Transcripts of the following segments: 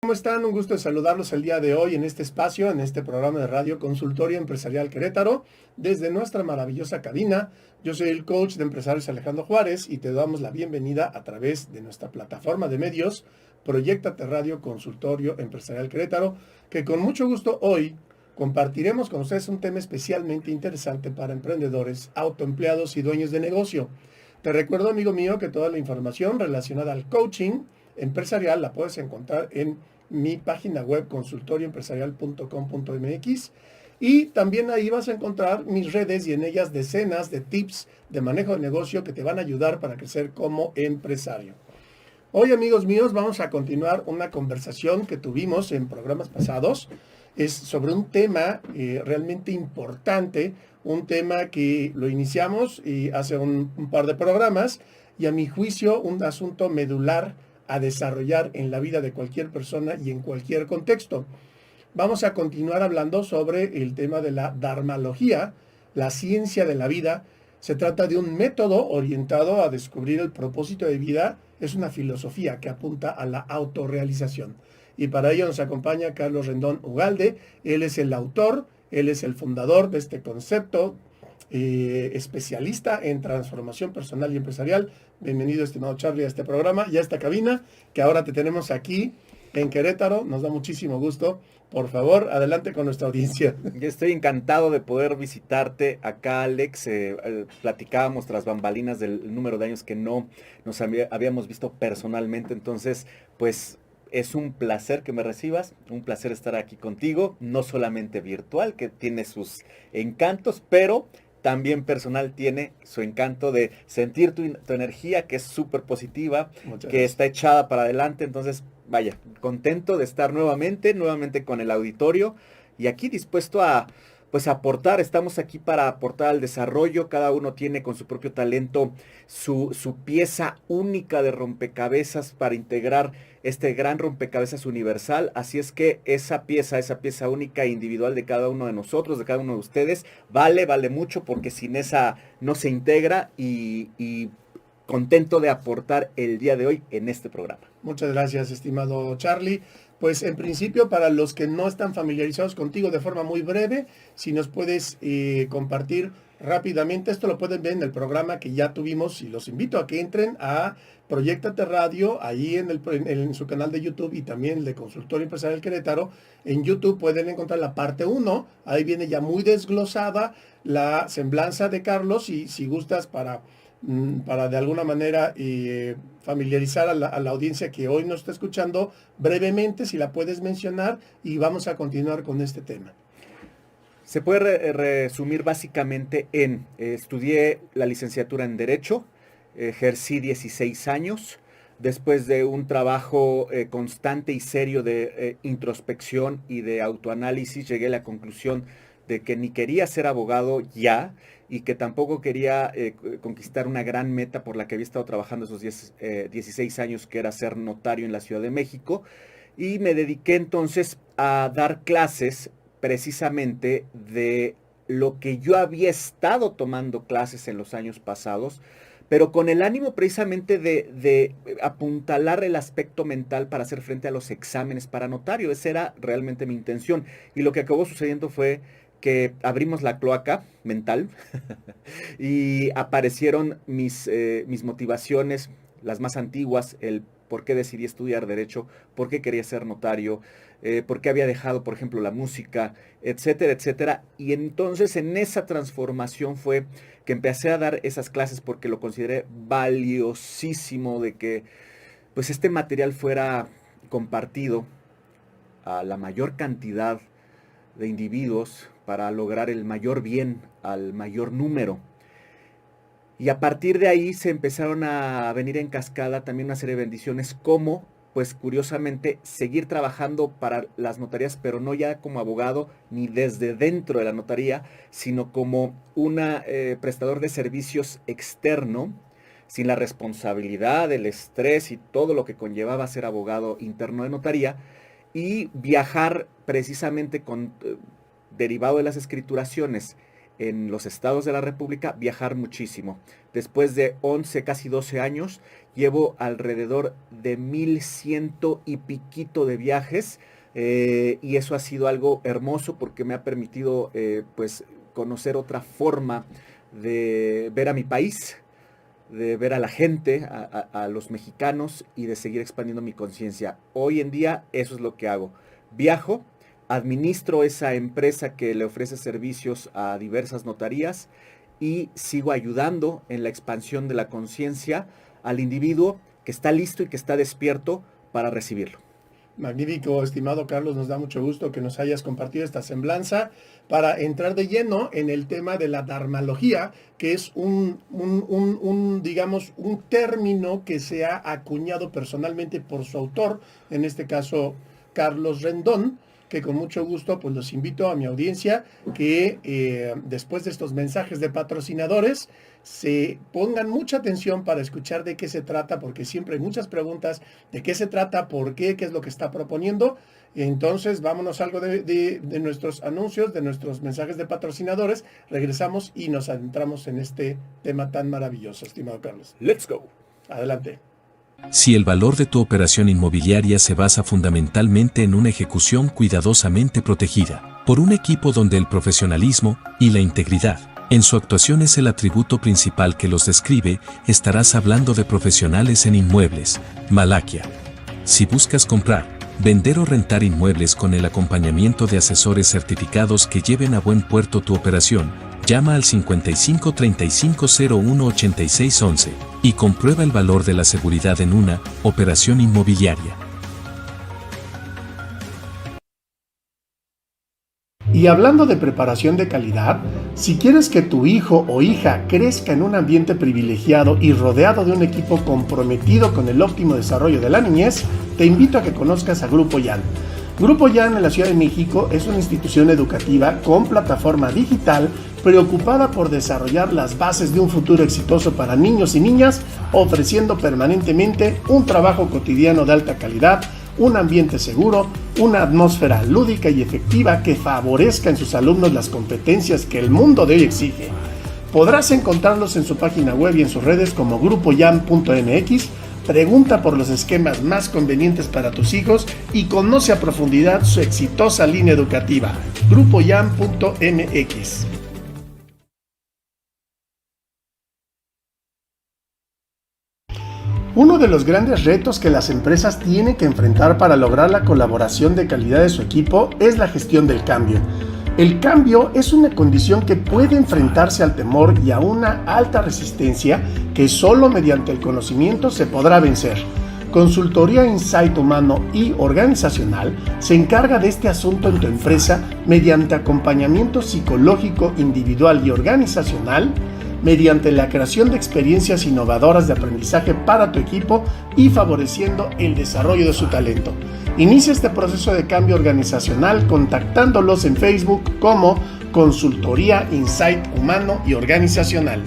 ¿Cómo están? Un gusto de saludarlos el día de hoy en este espacio, en este programa de radio Consultorio Empresarial Querétaro, desde nuestra maravillosa cabina. Yo soy el coach de empresarios Alejandro Juárez y te damos la bienvenida a través de nuestra plataforma de medios, Proyectate Radio Consultorio Empresarial Querétaro, que con mucho gusto hoy compartiremos con ustedes un tema especialmente interesante para emprendedores, autoempleados y dueños de negocio. Te recuerdo, amigo mío, que toda la información relacionada al coaching empresarial la puedes encontrar en mi página web consultorioempresarial.com.mx y también ahí vas a encontrar mis redes y en ellas decenas de tips de manejo de negocio que te van a ayudar para crecer como empresario. Hoy, amigos míos, vamos a continuar una conversación que tuvimos en programas pasados. Es sobre un tema realmente importante, un tema que lo iniciamos hace un par de programas y a mi juicio un asunto medular a desarrollar en la vida de cualquier persona y en cualquier contexto. Vamos a continuar hablando sobre el tema de la dharmalogía, la ciencia de la vida. Se trata de un método orientado a descubrir el propósito de vida. Es una filosofía que apunta a la autorrealización. Y para ello nos acompaña Carlos Rendón Ugalde. Él es el autor, él es el fundador de este concepto, especialista en transformación personal y empresarial. Bienvenido, estimado Charlie, a este programa y a esta cabina que ahora te tenemos aquí en Querétaro. Nos da muchísimo gusto. Por favor, adelante con nuestra audiencia. Yo estoy encantado de poder visitarte acá, Alex. Platicábamos tras bambalinas del número de años que no nos habíamos visto personalmente. Entonces, pues es un placer que me recibas, un placer estar aquí contigo, no solamente virtual, que tiene sus encantos, pero también personal tiene su encanto de sentir tu energía, que es súper positiva, que está echada para adelante. Entonces, vaya, contento de estar nuevamente con el auditorio y aquí dispuesto a, pues, aportar. Estamos aquí para aportar al desarrollo. Cada uno tiene con su propio talento su pieza única de rompecabezas para integrar este gran rompecabezas universal. Así es que esa pieza única e individual de cada uno de nosotros, de cada uno de ustedes, vale mucho, porque sin esa no se integra y contento de aportar el día de hoy en este programa. Muchas gracias, estimado Charlie. Pues en principio, para los que no están familiarizados contigo, de forma muy breve, si nos puedes compartir rápidamente, esto lo pueden ver en el programa que ya tuvimos y los invito a que entren a Proyectate Radio, ahí en su canal de YouTube y también el de Consultorio Empresarial Querétaro. En YouTube pueden encontrar la parte 1, ahí viene ya muy desglosada la semblanza de Carlos y si gustas para de alguna manera familiarizar a la audiencia que hoy nos está escuchando brevemente, si la puedes mencionar y vamos a continuar con este tema. Se puede resumir básicamente en, estudié la licenciatura en Derecho, ejercí 16 años, después de un trabajo constante y serio de introspección y de autoanálisis, llegué a la conclusión de que ni quería ser abogado ya y que tampoco quería conquistar una gran meta por la que había estado trabajando esos 16 años, que era ser notario en la Ciudad de México, y me dediqué entonces a dar clases precisamente de lo que yo había estado tomando clases en los años pasados, pero con el ánimo precisamente de apuntalar el aspecto mental para hacer frente a los exámenes para notario. Esa era realmente mi intención. Y lo que acabó sucediendo fue que abrimos la cloaca mental y aparecieron mis motivaciones, las más antiguas, el por qué decidí estudiar Derecho, por qué quería ser notario, por qué había dejado, por ejemplo, la música, etcétera, etcétera. Y entonces en esa transformación fue que empecé a dar esas clases porque lo consideré valiosísimo de que pues este material fuera compartido a la mayor cantidad de individuos para lograr el mayor bien al mayor número. Y a partir de ahí se empezaron a venir en cascada también una serie de bendiciones, como, pues curiosamente, seguir trabajando para las notarías, pero no ya como abogado ni desde dentro de la notaría, sino como un prestador de servicios externo, sin la responsabilidad, el estrés y todo lo que conllevaba ser abogado interno de notaría, y viajar precisamente con derivado de las escrituraciones en los estados de la República, viajar muchísimo. Después de 11, casi 12 años, llevo alrededor de 1100 y piquito de viajes, y eso ha sido algo hermoso porque me ha permitido pues conocer otra forma de ver a mi país, de ver a la gente, a los mexicanos, y de seguir expandiendo mi conciencia. Hoy en día eso es lo que hago. Viajo, administro esa empresa que le ofrece servicios a diversas notarías y sigo ayudando en la expansión de la conciencia al individuo que está listo y que está despierto para recibirlo. Magnífico, estimado Carlos, nos da mucho gusto que nos hayas compartido esta semblanza para entrar de lleno en el tema de la dharmalogía, que es digamos, un término que se ha acuñado personalmente por su autor, en este caso Carlos Rendón, que con mucho gusto pues los invito a mi audiencia que después de estos mensajes de patrocinadores se pongan mucha atención para escuchar de qué se trata, porque siempre hay muchas preguntas de qué se trata, por qué es lo que está proponiendo. Entonces vámonos algo de nuestros anuncios, de nuestros mensajes de patrocinadores, regresamos y nos adentramos en este tema tan maravilloso, estimado Carlos. Let's go. Adelante. Si el valor de tu operación inmobiliaria se basa fundamentalmente en una ejecución cuidadosamente protegida por un equipo donde el profesionalismo y la integridad en su actuación es el atributo principal que los describe, estarás hablando de profesionales en inmuebles, Malaquia. Si buscas comprar, vender o rentar inmuebles con el acompañamiento de asesores certificados que lleven a buen puerto tu operación, llama al 55 35 01 86 11 y comprueba el valor de la seguridad en una operación inmobiliaria. Y hablando de preparación de calidad, si quieres que tu hijo o hija crezca en un ambiente privilegiado y rodeado de un equipo comprometido con el óptimo desarrollo de la niñez, te invito a que conozcas a Grupo YAN. Grupo YAN en la Ciudad de México es una institución educativa con plataforma digital preocupada por desarrollar las bases de un futuro exitoso para niños y niñas, ofreciendo permanentemente un trabajo cotidiano de alta calidad, un ambiente seguro, una atmósfera lúdica y efectiva que favorezca en sus alumnos las competencias que el mundo de hoy exige. Podrás encontrarlos en su página web y en sus redes como grupoyan.mx. Pregunta por los esquemas más convenientes para tus hijos y conoce a profundidad su exitosa línea educativa. grupoyan.mx. Uno de los grandes retos que las empresas tienen que enfrentar para lograr la colaboración de calidad de su equipo es la gestión del cambio. El cambio es una condición que puede enfrentarse al temor y a una alta resistencia que solo mediante el conocimiento se podrá vencer. Consultoría Insight Humano y Organizacional se encarga de este asunto en tu empresa mediante acompañamiento psicológico individual y organizacional, mediante la creación de experiencias innovadoras de aprendizaje para tu equipo y favoreciendo el desarrollo de su talento. Inicia este proceso de cambio organizacional contactándolos en Facebook como Consultoría Insight Humano y Organizacional.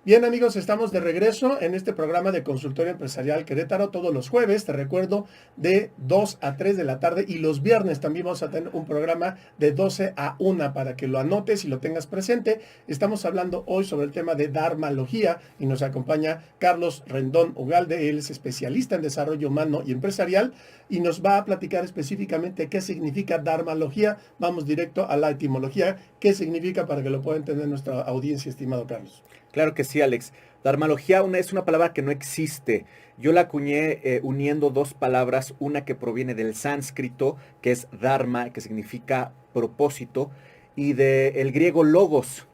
Bien amigos, estamos de regreso en este programa de Consultorio Empresarial Querétaro todos los jueves, te recuerdo, de 2 a 3 de la tarde, y los viernes también vamos a tener un programa de 12 a 1 para que lo anotes y lo tengas presente. Estamos hablando hoy sobre el tema de dharmalogía y nos acompaña Carlos Rendón Ugalde. Él es especialista en desarrollo humano y empresarial y nos va a platicar específicamente qué significa dharmalogía. Vamos directo a la etimología, qué significa para que lo pueda entender nuestra audiencia, estimado Carlos. Claro que sí, Alex. Dharmalogía es una palabra que no existe. Yo la acuñé uniendo dos palabras, una que proviene del sánscrito, que es dharma, que significa propósito, y del griego logos,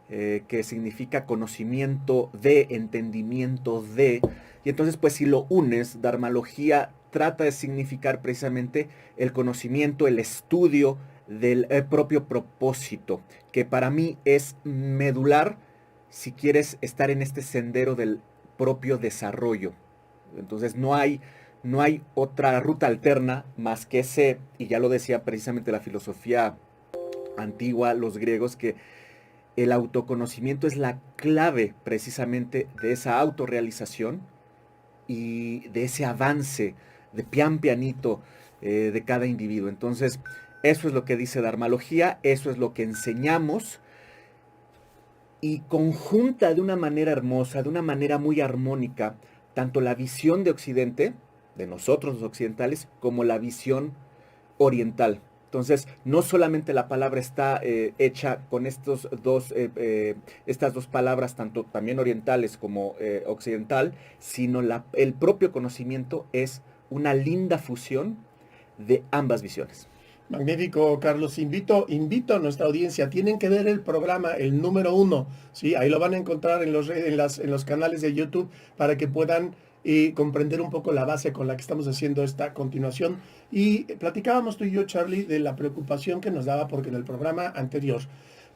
que significa conocimiento de, entendimiento de. Y entonces, pues si lo unes, dharmalogía trata de significar precisamente el conocimiento, el estudio del propio propósito, que para mí es medular si quieres estar en este sendero del propio desarrollo. Entonces no hay otra ruta alterna más que ese, y ya lo decía precisamente la filosofía antigua, los griegos, que el autoconocimiento es la clave precisamente de esa autorrealización y de ese avance de pian pianito de cada individuo. Entonces, eso es lo que dice Dharmalogía, eso es lo que enseñamos. y conjunta de una manera hermosa, de una manera muy armónica, tanto la visión de Occidente, de nosotros los occidentales, como la visión oriental. Entonces, no solamente la palabra está hecha con estas dos palabras, tanto también orientales como occidental, sino el propio conocimiento es una linda fusión de ambas visiones. Magnífico, Carlos. Invito a nuestra audiencia. Tienen que ver el programa, el número 1. ¿Sí? Ahí lo van a encontrar en los canales de YouTube para que puedan comprender un poco la base con la que estamos haciendo esta continuación. Y platicábamos tú y yo, Charlie, de la preocupación que nos daba porque en el programa anterior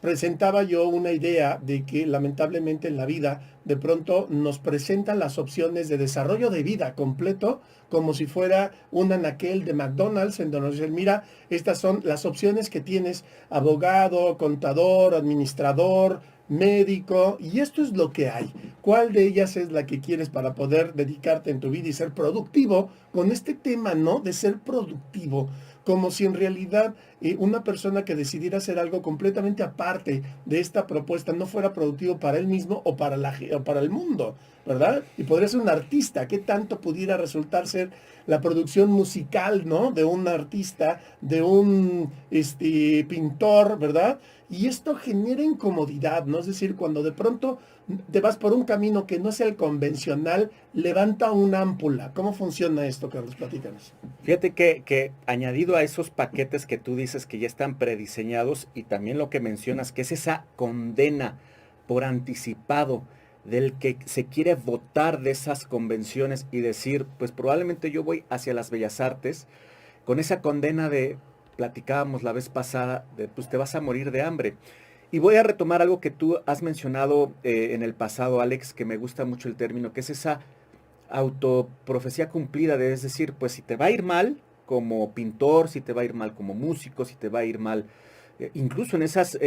presentaba yo una idea de que lamentablemente en la vida de pronto nos presentan las opciones de desarrollo de vida completo como si fuera un anaquel de McDonald's en donde nos dicen, mira, estas son las opciones que tienes, abogado, contador, administrador, médico, y esto es lo que hay. ¿Cuál de ellas es la que quieres para poder dedicarte en tu vida y ser productivo con este tema, ¿no? De ser productivo, como si en realidad una persona que decidiera hacer algo completamente aparte de esta propuesta no fuera productivo para él mismo o para el mundo, ¿verdad? Y podría ser un artista, ¿qué tanto pudiera resultar ser la producción musical, ¿no? De un artista, de un pintor, ¿verdad? Y esto genera incomodidad, ¿no? Es decir, cuando de pronto te vas por un camino que no es el convencional, levanta una ámpula. ¿Cómo funciona esto, Carlos? Platícanos. Fíjate que añadido a esos paquetes que tú dices que ya están prediseñados y también lo que mencionas, que es esa condena por anticipado del que se quiere votar de esas convenciones y decir, pues probablemente yo voy hacia las bellas artes, con esa condena de, platicábamos la vez pasada, de pues te vas a morir de hambre. Y voy a retomar algo que tú has mencionado en el pasado, Alex, que me gusta mucho el término, que es esa autoprofecía cumplida, es decir, pues si te va a ir mal como pintor, si te va a ir mal como músico, si te va a ir mal, incluso en esas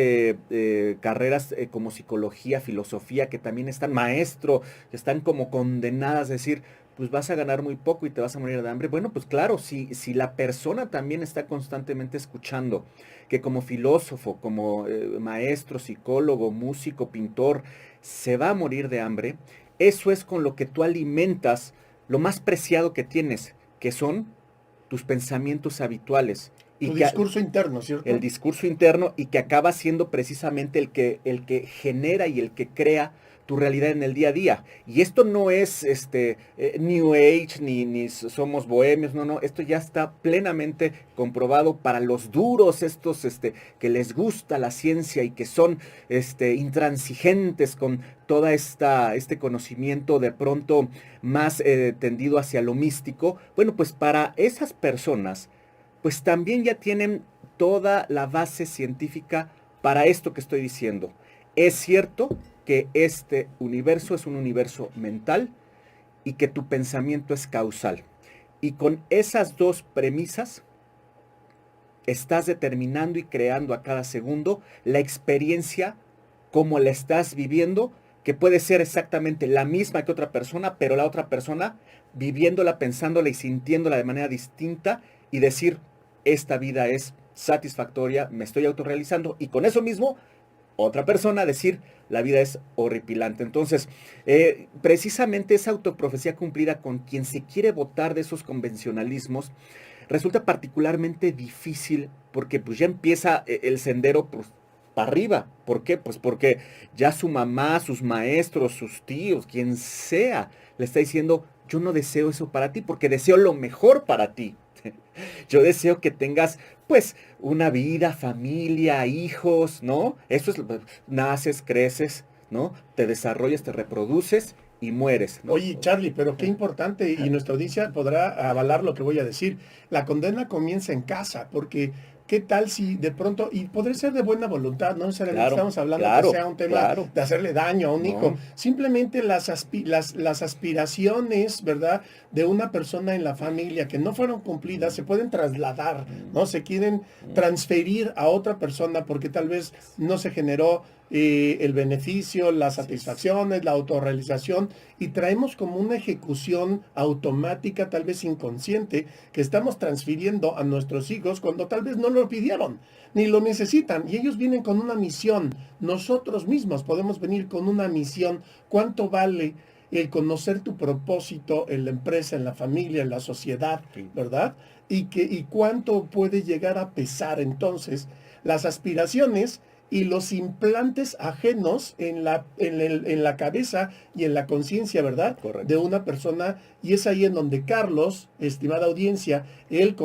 carreras como psicología, filosofía, que también están maestro, están como condenadas, es decir, pues vas a ganar muy poco y te vas a morir de hambre. Bueno, pues claro, si la persona también está constantemente escuchando que como filósofo, como maestro, psicólogo, músico, pintor, se va a morir de hambre, eso es con lo que tú alimentas lo más preciado que tienes, que son tus pensamientos habituales. Tu discurso interno, ¿cierto? El discurso interno, y que acaba siendo precisamente el que genera y el que crea tu realidad en el día a día. Y esto no es New Age, ni somos bohemios, no, esto ya está plenamente comprobado para los duros, estos que les gusta la ciencia y que son intransigentes con toda este conocimiento de pronto más tendido hacia lo místico. Bueno, pues para esas personas, pues también ya tienen toda la base científica para esto que estoy diciendo. Es cierto que este universo es un universo mental y que tu pensamiento es causal. Y con esas dos premisas estás determinando y creando a cada segundo la experiencia como la estás viviendo, que puede ser exactamente la misma que otra persona, pero la otra persona viviéndola, pensándola y sintiéndola de manera distinta y decir, esta vida es satisfactoria, me estoy autorrealizando, y con eso mismo otra persona decir, la vida es horripilante. Entonces, precisamente esa autoprofecía cumplida con quien se quiere votar de esos convencionalismos resulta particularmente difícil porque pues ya empieza el sendero pues, para arriba. ¿Por qué? Pues porque ya su mamá, sus maestros, sus tíos, quien sea, le está diciendo, yo no deseo eso para ti porque deseo lo mejor para ti. Yo deseo que tengas, pues, una vida, familia, hijos, ¿no? Eso es, naces, creces, ¿no? Te desarrollas, te reproduces y mueres, ¿no? Oye, Charlie, pero qué importante, y nuestra audiencia podrá avalar lo que voy a decir. La condena comienza en casa, porque ¿qué tal si de pronto, y podría ser de buena voluntad, no necesariamente estamos hablando que sea un tema de hacerle daño a un hijo, simplemente las aspiraciones, ¿verdad?, de una persona en la familia que no fueron cumplidas se pueden trasladar, ¿no? Se quieren transferir a otra persona porque tal vez no se generó el beneficio, las satisfacciones, la autorrealización, y traemos como una ejecución automática, tal vez inconsciente, que estamos transfiriendo a nuestros hijos cuando tal vez no lo pidieron, ni lo necesitan, y ellos vienen con una misión. Nosotros mismos podemos venir con una misión. ¿Cuánto vale el conocer tu propósito en la empresa, en la familia, en la sociedad, Sí. ¿verdad? Y cuánto puede llegar a pesar entonces las aspiraciones y los implantes ajenos en la cabeza y en la conciencia, ¿verdad? Correcto. De una persona. Y es ahí en donde Carlos, estimada audiencia, él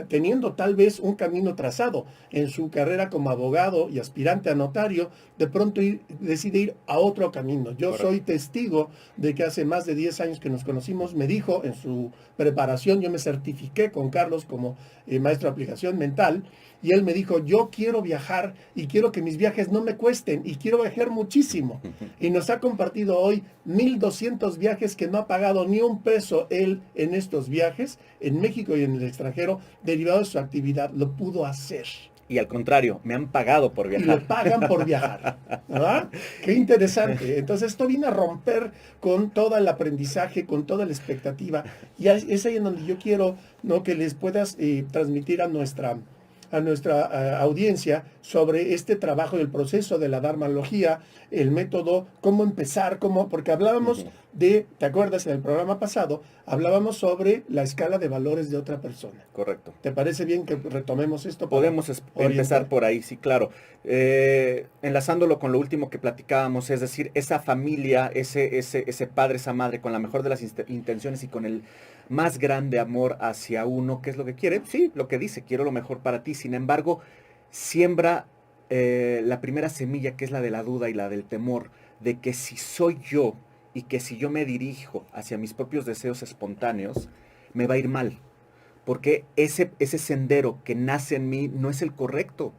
teniendo tal vez un camino trazado en su carrera como abogado y aspirante a notario, de pronto decide ir a otro camino. Yo Correcto. soy testigo de que hace más de 10 años que nos conocimos, me dijo en su preparación, yo me certifiqué con Carlos como maestro de aplicación mental, y él me dijo, yo quiero viajar y quiero que mis viajes no me cuesten y quiero viajar muchísimo. Y nos ha compartido hoy 1,200 viajes que no ha pagado ni un peso él en estos viajes, en México y en el extranjero, derivado de su actividad. Lo pudo hacer. Y al contrario, me han pagado por Y viajar. le pagan por viajar, ¿verdad? Qué interesante. Entonces esto viene a romper con todo el aprendizaje, con toda la expectativa. Y es ahí en donde yo quiero, ¿no?, que les puedas transmitir a nuestra audiencia sobre este trabajo y el proceso de la dharmalogía, el método, cómo empezar, porque hablábamos ¿te acuerdas? En el programa pasado hablábamos sobre la escala de valores de otra persona. Correcto. ¿Te parece bien que retomemos esto? Podemos empezar por ahí, sí, claro. Enlazándolo con lo último que platicábamos, es decir, esa familia, ese padre, esa madre, con la mejor de las intenciones y con el más grande amor hacia uno, ¿qué es lo que quiere? Sí, lo que dice, quiero lo mejor para ti. Sin embargo, siembra la primera semilla, que es la de la duda y la del temor, de que si soy yo y que si yo me dirijo hacia mis propios deseos espontáneos, me va a ir mal. Porque ese sendero que nace en mí no es el correcto.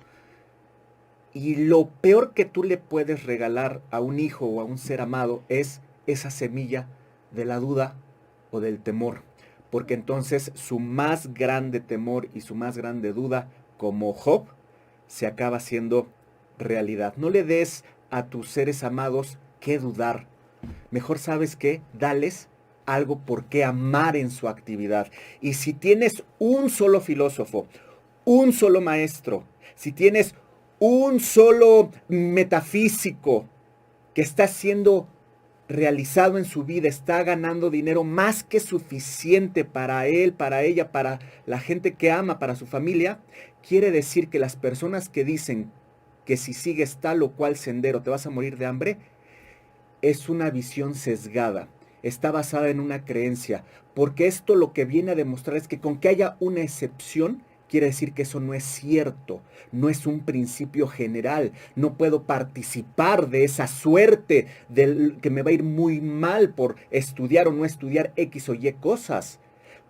Y lo peor que tú le puedes regalar a un hijo o a un ser amado es esa semilla de la duda o del temor. Porque entonces su más grande temor y su más grande duda, como Job, se acaba siendo realidad. No le des a tus seres amados que dudar. Mejor, ¿sabes qué? Dales algo por qué amar en su actividad. Y si tienes un solo filósofo, un solo maestro, si tienes un solo metafísico que está siendo realizado en su vida, está ganando dinero más que suficiente para él, para ella, para la gente que ama, para su familia, quiere decir que las personas que dicen que si sigues tal o cual sendero te vas a morir de hambre, es una visión sesgada. Está basada en una creencia, porque esto lo que viene a demostrar es que con que haya una excepción, quiere decir que eso no es cierto, no es un principio general, no puedo participar de esa suerte del que me va a ir muy mal por estudiar o no estudiar X o Y cosas.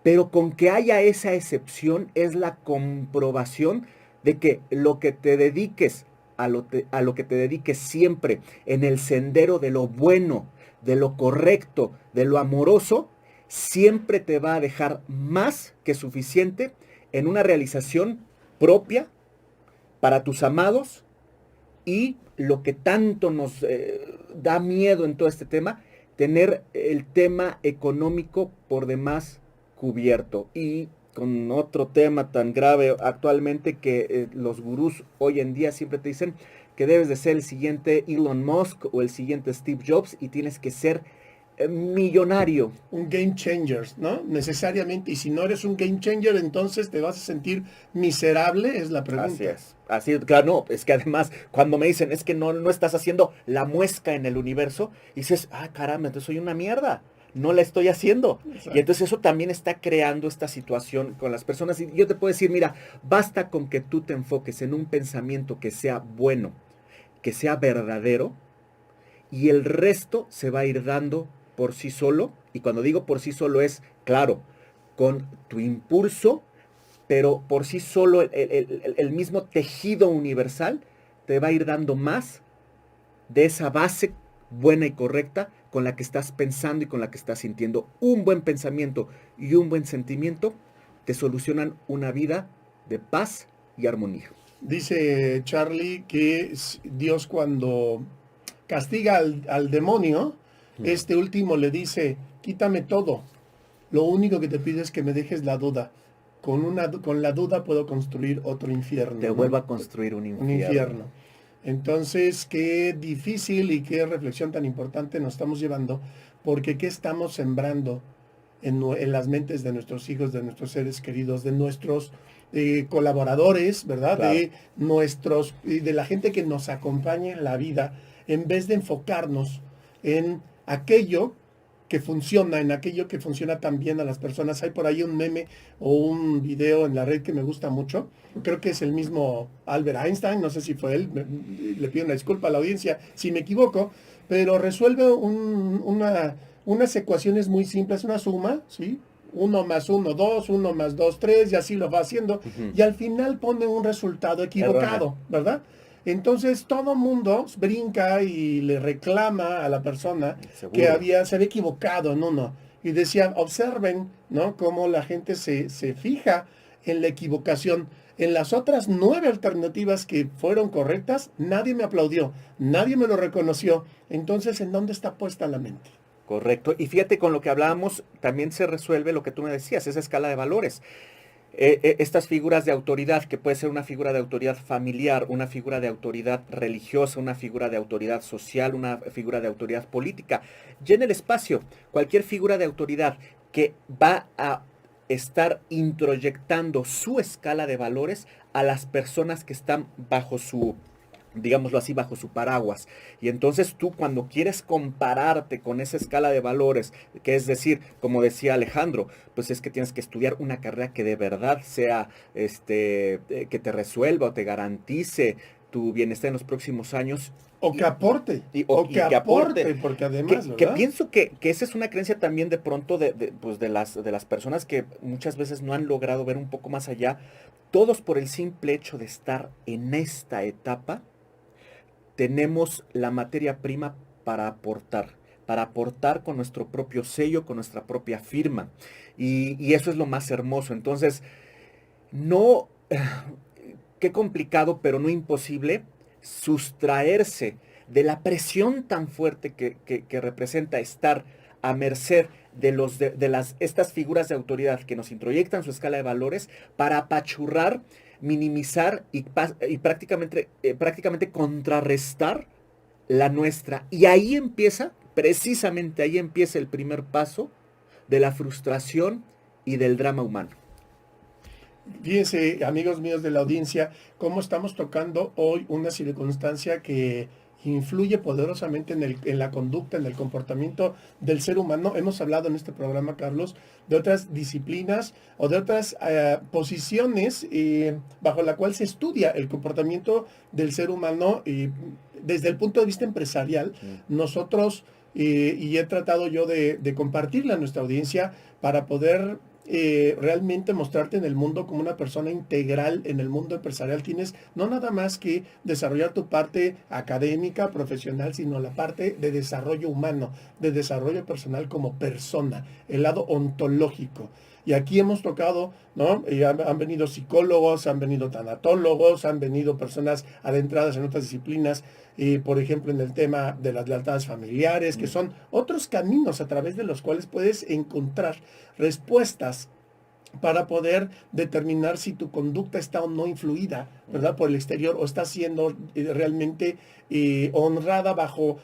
Pero con que haya esa excepción es la comprobación de que lo que te dediques, a lo que te dediques siempre en el sendero de lo bueno, de lo correcto, de lo amoroso, siempre te va a dejar más que suficiente en una realización propia para tus amados y lo que tanto nos da miedo en todo este tema, tener el tema económico por demás cubierto. Y con otro tema tan grave actualmente que los gurús hoy en día siempre te dicen que debes de ser el siguiente Elon Musk o el siguiente Steve Jobs y tienes que ser millonario. Un game changer, ¿no? Necesariamente. Y si no eres un game changer, entonces te vas a sentir miserable, es la pregunta. Así es, claro, no, es que además cuando me dicen es que no estás haciendo la muesca en el universo, dices, caramba, entonces soy una mierda. No la estoy haciendo. Exacto. Y entonces eso también está creando esta situación con las personas. Y yo te puedo decir, mira, basta con que tú te enfoques en un pensamiento que sea bueno, que sea verdadero, y el resto se va a ir dando por sí solo. Y cuando digo por sí solo es, claro, con tu impulso, pero por sí solo el mismo tejido universal te va a ir dando más de esa base buena y correcta con la que estás pensando y con la que estás sintiendo. Un buen pensamiento y un buen sentimiento te solucionan una vida de paz y armonía. Dice Charlie que Dios cuando castiga al demonio, este último le dice, quítame todo. Lo único que te pido es que me dejes la duda. Con la duda puedo construir otro infierno. Te ¿no? vuelva a construir un infierno. Un infierno. Entonces, qué difícil y qué reflexión tan importante nos estamos llevando, porque ¿qué estamos sembrando en las mentes de nuestros hijos, de nuestros seres queridos, de nuestros colaboradores, ¿verdad? Claro. De la gente que nos acompaña en la vida, en vez de enfocarnos en aquello que funciona, en aquello que funciona tan bien a las personas. Hay por ahí un meme o un video en la red que me gusta mucho. Creo que es el mismo Albert Einstein, no sé si fue él, le pido una disculpa a la audiencia si me equivoco, pero resuelve unas ecuaciones muy simples, una suma, ¿sí? 1 más 1, 2, 1 más 2, 3, y así lo va haciendo. Y al final pone un resultado equivocado, ¿verdad? Entonces todo mundo brinca y le reclama a la persona que se había equivocado en uno. Y decía, observen, ¿no? Cómo la gente se fija en la equivocación. En las otras 9 alternativas que fueron correctas, nadie me aplaudió, nadie me lo reconoció. Entonces, ¿en dónde está puesta la mente? Correcto. Y fíjate, con lo que hablábamos, también se resuelve lo que tú me decías, esa escala de valores. Estas figuras de autoridad, que puede ser una figura de autoridad familiar, una figura de autoridad religiosa, una figura de autoridad social, una figura de autoridad política, llena el espacio. Cualquier figura de autoridad que va a estar introyectando su escala de valores a las personas que están bajo su, digámoslo así, bajo su paraguas. Y entonces tú, cuando quieres compararte con esa escala de valores, que es decir, como decía Alejandro, pues es que tienes que estudiar una carrera que de verdad sea, que te resuelva o te garantice tu bienestar en los próximos años. O que aporte. O que aporte, porque además, que pienso que esa es una creencia también de pronto pues de las personas que muchas veces no han logrado ver un poco más allá. Todos, por el simple hecho de estar en esta etapa, tenemos la materia prima para aportar con nuestro propio sello, con nuestra propia firma. Y eso es lo más hermoso. Entonces, no, qué complicado, pero no imposible, sustraerse de la presión tan fuerte que representa estar a merced de estas figuras de autoridad que nos introyectan su escala de valores para apachurrar, minimizar y prácticamente contrarrestar la nuestra. Y ahí empieza, precisamente ahí empieza el primer paso de la frustración y del drama humano. Fíjense, amigos míos de la audiencia, cómo estamos tocando hoy una circunstancia que influye poderosamente en la conducta, en el comportamiento del ser humano. Hemos hablado en este programa, Carlos, de otras disciplinas o de otras posiciones bajo la cual se estudia el comportamiento del ser humano desde el punto de vista empresarial. Nosotros, y he tratado yo de compartirla a nuestra audiencia para poder realmente mostrarte en el mundo como una persona integral en el mundo empresarial. Tienes no nada más que desarrollar tu parte académica, profesional, sino la parte de desarrollo humano, de desarrollo personal como persona, el lado ontológico. Y aquí hemos tocado, ¿no? Han venido psicólogos, han venido tanatólogos, han venido personas adentradas en otras disciplinas, por ejemplo, en el tema de las lealtades familiares, que son otros caminos a través de los cuales puedes encontrar respuestas para poder determinar si tu conducta está o no influida, ¿verdad?, por el exterior, o está siendo realmente honrada bajo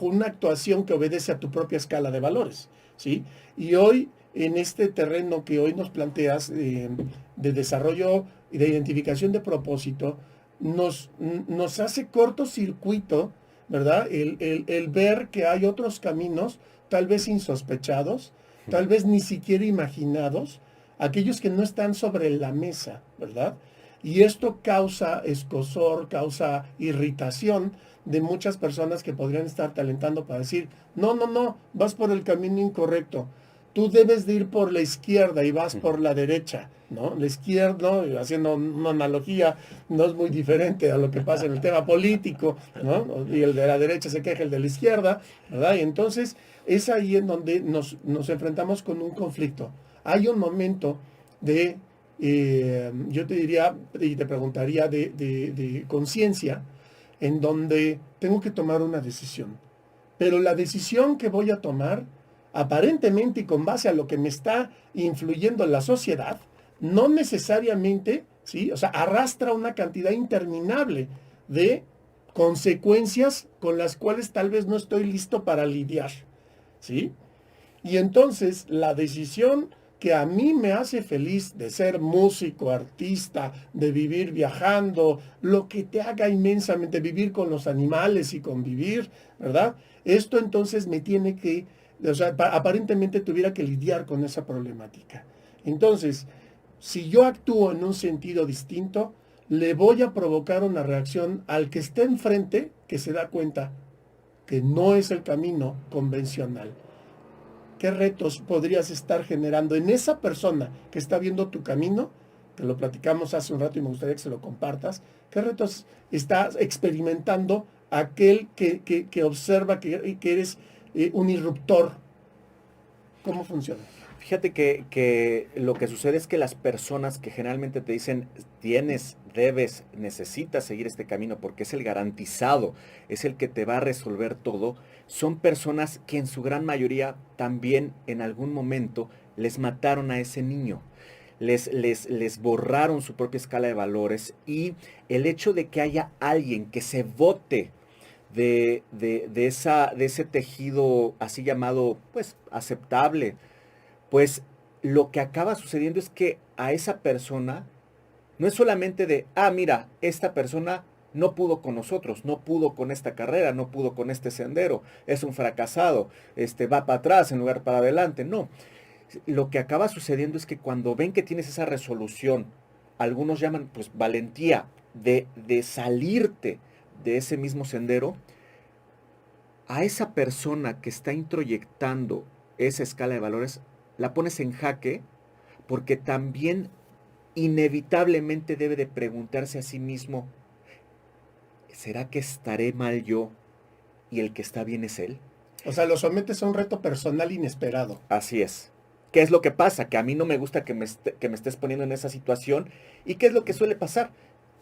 una actuación que obedece a tu propia escala de valores, ¿sí? Y hoy, en este terreno que hoy nos planteas de desarrollo y de identificación de propósito, nos hace cortocircuito, ¿verdad? El ver que hay otros caminos, tal vez insospechados, tal vez ni siquiera imaginados, aquellos que no están sobre la mesa, ¿verdad? Y esto causa escozor, causa irritación de muchas personas que podrían estar talentando para decir, no, vas por el camino incorrecto. Tú debes de ir por la izquierda y vas por la derecha, ¿no? La izquierda, ¿no? Haciendo una analogía, no es muy diferente a lo que pasa en el tema político, ¿no? Y el de la derecha se queja el de la izquierda, ¿verdad? Y entonces es ahí en donde nos enfrentamos con un conflicto. Hay un momento de yo te diría y te preguntaría de conciencia, en donde tengo que tomar una decisión. Pero la decisión que voy a tomar, aparentemente y con base a lo que me está influyendo en la sociedad, no necesariamente, ¿sí? O sea, arrastra una cantidad interminable de consecuencias con las cuales tal vez no estoy listo para lidiar, ¿sí? Y entonces la decisión que a mí me hace feliz de ser músico, artista, de vivir viajando, lo que te haga inmensamente vivir con los animales y convivir, ¿verdad? Esto entonces me tiene que, o sea, aparentemente tuviera que lidiar con esa problemática. Entonces, si yo actúo en un sentido distinto, le voy a provocar una reacción al que esté enfrente, que se da cuenta que no es el camino convencional. ¿Qué retos podrías estar generando en esa persona que está viendo tu camino? Que lo platicamos hace un rato y me gustaría que se lo compartas. ¿Qué retos estás experimentando aquel que observa que eres un irruptor? ¿Cómo funciona? Fíjate que lo que sucede es que las personas que generalmente te dicen tienes, debes, necesitas seguir este camino porque es el garantizado, es el que te va a resolver todo, son personas que en su gran mayoría también en algún momento les mataron a ese niño. Les borraron su propia escala de valores y el hecho de que haya alguien que se vote de ese tejido así llamado, pues, aceptable, pues lo que acaba sucediendo es que a esa persona no es solamente de, mira, esta persona no pudo con nosotros, no pudo con esta carrera, no pudo con este sendero, es un fracasado, va para atrás en lugar para adelante. No, lo que acaba sucediendo es que cuando ven que tienes esa resolución, algunos llaman pues valentía de salirte de ese mismo sendero, a esa persona que está introyectando esa escala de valores, la pones en jaque porque también inevitablemente debe de preguntarse a sí mismo, ¿será que estaré mal yo y el que está bien es él? O sea, lo sometes a un reto personal inesperado. Así es. ¿Qué es lo que pasa? Que a mí no me gusta que me estés poniendo en esa situación. ¿Y qué es lo que suele pasar?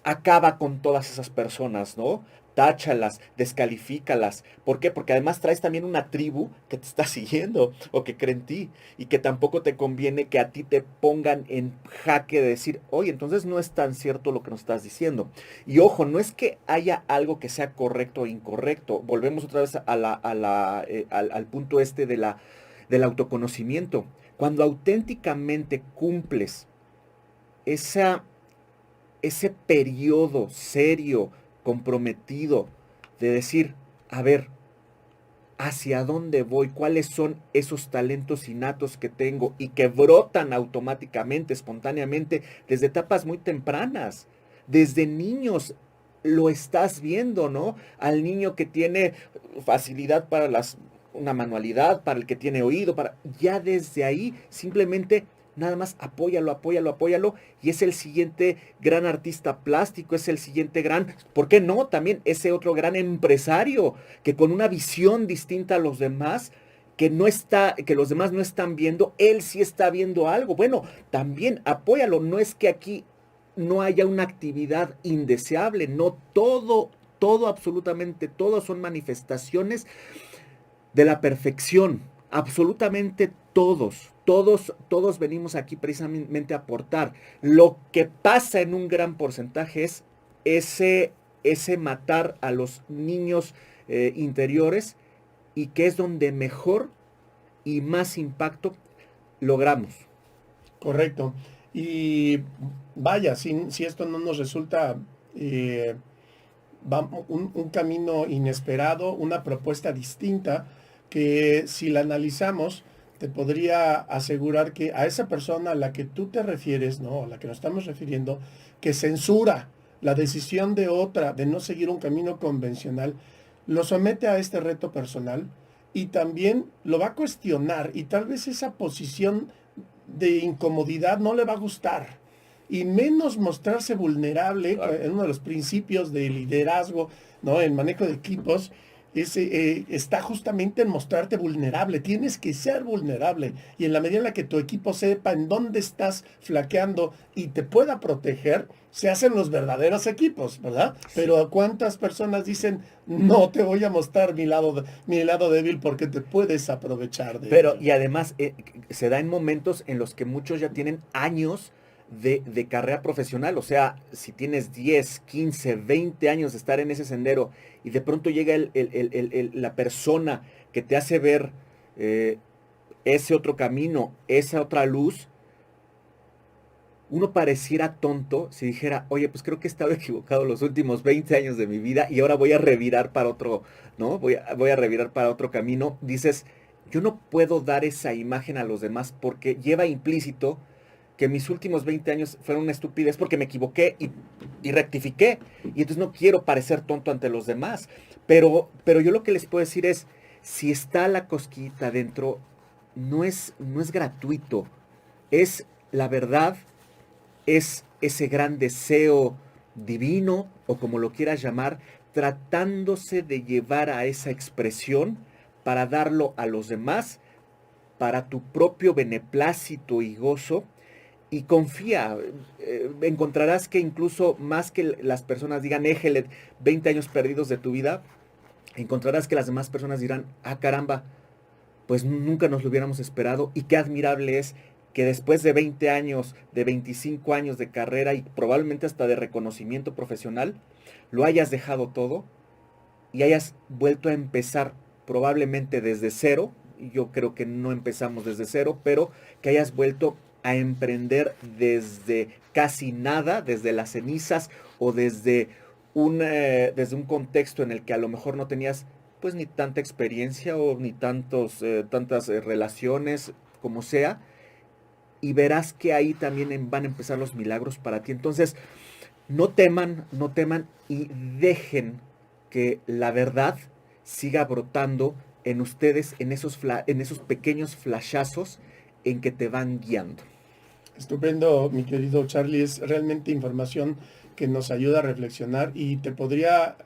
Acaba con todas esas personas, ¿no? Táchalas, descalifícalas. ¿Por qué? Porque además traes también una tribu que te está siguiendo o que cree en ti y que tampoco te conviene que a ti te pongan en jaque de decir, oye, entonces no es tan cierto lo que nos estás diciendo. Y ojo, no es que haya algo que sea correcto o incorrecto. Volvemos otra vez al punto del autoconocimiento. Cuando auténticamente cumples ese periodo serio, comprometido, de decir, a ver, ¿hacia dónde voy? ¿Cuáles son esos talentos innatos que tengo y que brotan automáticamente, espontáneamente, desde etapas muy tempranas? Desde niños lo estás viendo, ¿no? Al niño que tiene facilidad para una manualidad, para el que tiene oído, ya desde ahí simplemente nada más apóyalo, apóyalo, apóyalo, y es el siguiente gran artista plástico, es el siguiente gran, ¿por qué no? También ese otro gran empresario, que con una visión distinta a los demás, que los demás no están viendo, él sí está viendo algo. Bueno, también apóyalo, no es que aquí no haya una actividad indeseable, no todo, absolutamente todo son manifestaciones de la perfección, absolutamente todos venimos aquí precisamente a aportar. Lo que pasa en un gran porcentaje es ese matar a los niños interiores y que es donde mejor y más impacto logramos. Correcto. Y vaya, si esto no nos resulta un camino inesperado, una propuesta distinta, que si la analizamos, te podría asegurar que a esa persona a la que tú te refieres, ¿no? A la que nos estamos refiriendo, que censura la decisión de otra de no seguir un camino convencional, lo somete a este reto personal y también lo va a cuestionar y tal vez esa posición de incomodidad no le va a gustar. Y menos mostrarse vulnerable, claro, en uno de los principios de liderazgo, ¿no? En manejo de equipos, está justamente en mostrarte vulnerable. Tienes que ser vulnerable. Y en la medida en la que tu equipo sepa en dónde estás flaqueando y te pueda proteger, se hacen los verdaderos equipos, ¿verdad? Sí. Pero ¿cuántas personas dicen, no te voy a mostrar mi lado débil porque te puedes aprovechar de ello? Y además se da en momentos en los que muchos ya tienen años de carrera profesional. O sea, si tienes 10, 15, 20 años de estar en ese sendero y de pronto llega la persona que te hace ver ese otro camino, esa otra luz, uno pareciera tonto si dijera, oye, pues creo que he estado equivocado los últimos 20 años de mi vida y ahora voy a revirar para otro, ¿no? Voy a revirar para otro camino. Dices, yo no puedo dar esa imagen a los demás porque lleva implícito que mis últimos 20 años fueron una estupidez porque me equivoqué y rectifiqué. Y entonces no quiero parecer tonto ante los demás. Pero yo lo que les puedo decir es, si está la cosquillita dentro, no es gratuito. Es la verdad, es ese gran deseo divino, o como lo quieras llamar, tratándose de llevar a esa expresión para darlo a los demás, para tu propio beneplácito y gozo. Y confía, encontrarás que incluso más que las personas digan, éjele, 20 años perdidos de tu vida, encontrarás que las demás personas dirán, ah, caramba, pues nunca nos lo hubiéramos esperado. Y qué admirable es que después de 20 años, de 25 años de carrera y probablemente hasta de reconocimiento profesional, lo hayas dejado todo y hayas vuelto a empezar probablemente desde cero. Yo creo que no empezamos desde cero, pero que hayas vuelto a emprender desde casi nada, desde las cenizas o desde un contexto en el que a lo mejor no tenías pues ni tanta experiencia o ni tantas relaciones como sea, y verás que ahí también van a empezar los milagros para ti. Entonces, no teman y dejen que la verdad siga brotando en ustedes, en esos pequeños flashazos en que te van guiando. Estupendo, mi querido Charlie, es realmente información que nos ayuda a reflexionar y te podría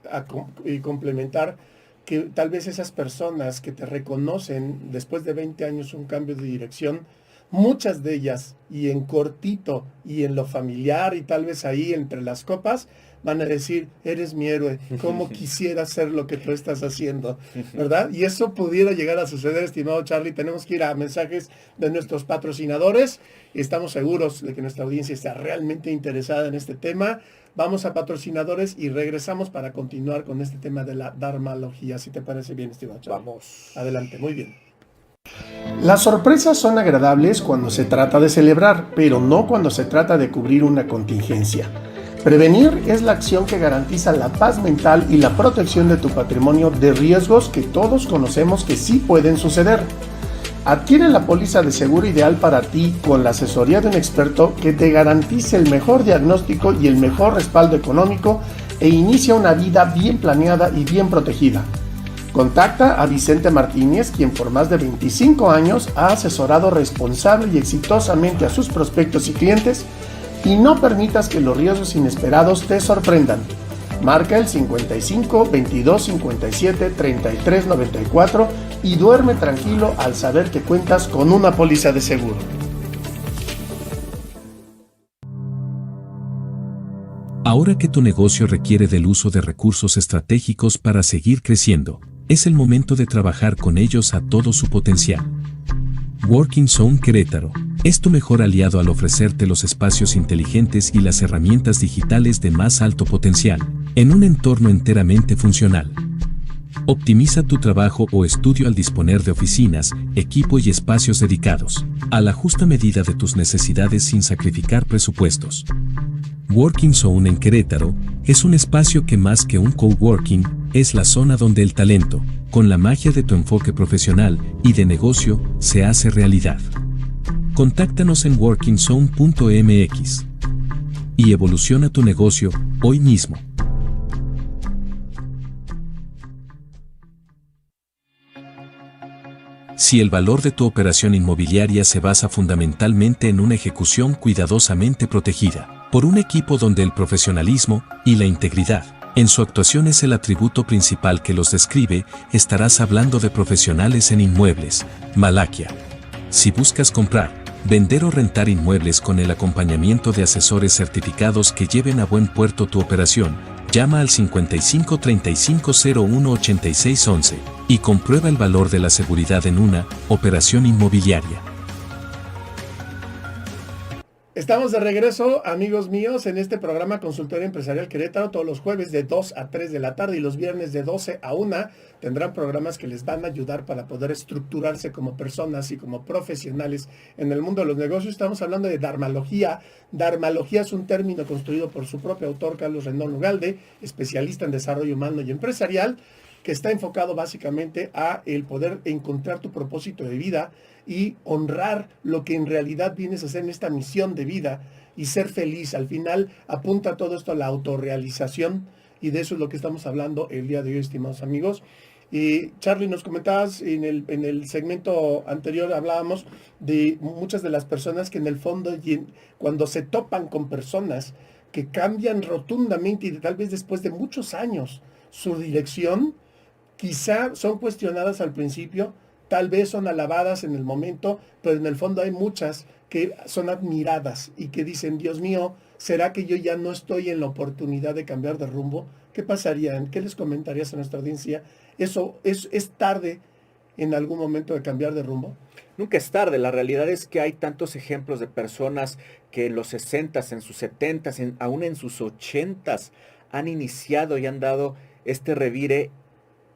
complementar que tal vez esas personas que te reconocen después de 20 años un cambio de dirección, muchas de ellas, y en cortito, y en lo familiar, y tal vez ahí entre las copas, van a decir, eres mi héroe, cómo quisiera hacer lo que tú estás haciendo, ¿verdad? Y eso pudiera llegar a suceder, estimado Charlie. Tenemos que ir a mensajes de nuestros patrocinadores, y estamos seguros de que nuestra audiencia está realmente interesada en este tema. Vamos a patrocinadores y regresamos para continuar con este tema de la dharmalogía, si te parece bien, estimado Charlie. Vamos. Adelante, muy bien. Las sorpresas son agradables cuando se trata de celebrar, pero no cuando se trata de cubrir una contingencia. Prevenir es la acción que garantiza la paz mental y la protección de tu patrimonio de riesgos que todos conocemos que sí pueden suceder. Adquiere la póliza de seguro ideal para ti con la asesoría de un experto que te garantice el mejor diagnóstico y el mejor respaldo económico e inicia una vida bien planeada y bien protegida. Contacta a Vicente Martínez, quien por más de 25 años ha asesorado responsable y exitosamente a sus prospectos y clientes, y no permitas que los riesgos inesperados te sorprendan. Marca el 55 22 57 33 94 y duerme tranquilo al saber que cuentas con una póliza de seguro. Ahora que tu negocio requiere del uso de recursos estratégicos para seguir creciendo, es el momento de trabajar con ellos a todo su potencial. Working Zone Querétaro es tu mejor aliado al ofrecerte los espacios inteligentes y las herramientas digitales de más alto potencial, en un entorno enteramente funcional. Optimiza tu trabajo o estudio al disponer de oficinas, equipo y espacios dedicados, a la justa medida de tus necesidades sin sacrificar presupuestos. Working Zone en Querétaro es un espacio que más que un coworking, es la zona donde el talento, con la magia de tu enfoque profesional y de negocio, se hace realidad. Contáctanos en workingzone.mx y evoluciona tu negocio hoy mismo. Si el valor de tu operación inmobiliaria se basa fundamentalmente en una ejecución cuidadosamente protegida por un equipo donde el profesionalismo y la integridad En su actuación es el atributo principal que los describe. Estarás hablando de profesionales en inmuebles. Malaquia. Si buscas comprar, vender o rentar inmuebles con el acompañamiento de asesores certificados que lleven a buen puerto tu operación, llama al 55 35 01 86 11 y comprueba el valor de la seguridad en una operación inmobiliaria. Estamos de regreso, amigos míos, en este programa Consultorio Empresarial Querétaro. Todos los jueves de 2 a 3 de la tarde y los viernes de 12 a 1 tendrán programas que les van a ayudar para poder estructurarse como personas y como profesionales en el mundo de los negocios. Estamos hablando de Dharmalogía. Dharmalogía es un término construido por su propio autor, Carlos Rendón Ugalde, especialista en desarrollo humano y empresarial, que está enfocado básicamente a el poder encontrar tu propósito de vida y honrar lo que en realidad vienes a hacer en esta misión de vida y ser feliz. Al final apunta todo esto a la autorrealización y de eso es lo que estamos hablando el día de hoy, estimados amigos. Y Charlie, nos comentabas en el segmento anterior, hablábamos de muchas de las personas que en el fondo, cuando se topan con personas que cambian rotundamente y tal vez después de muchos años su dirección, quizá son cuestionadas al principio, tal vez son alabadas en el momento, pero en el fondo hay muchas que son admiradas y que dicen, Dios mío, ¿será que yo ya no estoy en la oportunidad de cambiar de rumbo? ¿Qué pasaría? ¿Qué les comentarías a nuestra audiencia? ¿Eso es tarde en algún momento de cambiar de rumbo? Nunca es tarde. La realidad es que hay tantos ejemplos de personas que en los 60s, en sus 70s, aún en sus 80s, han iniciado y han dado este revire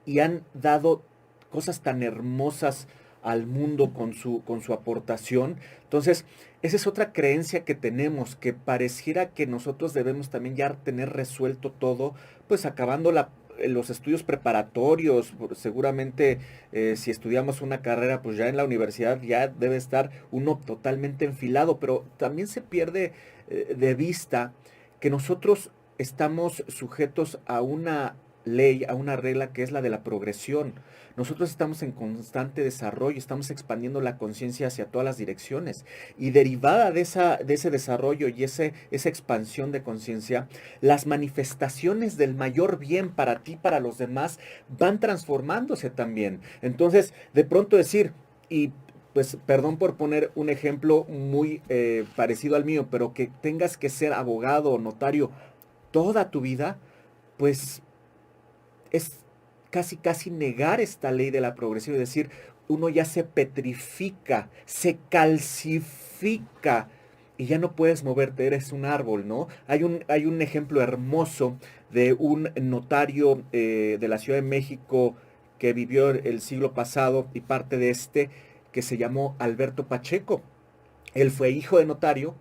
y han dado cosas tan hermosas al mundo con su aportación. Entonces, esa es otra creencia que tenemos, que pareciera que nosotros debemos también ya tener resuelto todo, pues acabando los estudios preparatorios. Seguramente si estudiamos una carrera, pues ya en la universidad ya debe estar uno totalmente enfilado, pero también se pierde de vista que nosotros estamos sujetos a una ley, a una regla que es la de la progresión. Nosotros estamos en constante desarrollo, estamos expandiendo la conciencia hacia todas las direcciones y derivada de ese desarrollo y esa expansión de conciencia, las manifestaciones del mayor bien para ti, para los demás, van transformándose también. Entonces, de pronto decir, y pues perdón por poner un ejemplo muy parecido al mío, pero que tengas que ser abogado o notario toda tu vida, pues es casi negar esta ley de la progresión y decir, uno ya se petrifica, se calcifica y ya no puedes moverte, eres un árbol, ¿no? Hay un ejemplo hermoso de un notario de la Ciudad de México que vivió el siglo pasado y parte de que se llamó Alberto Pacheco. Él fue hijo de notario,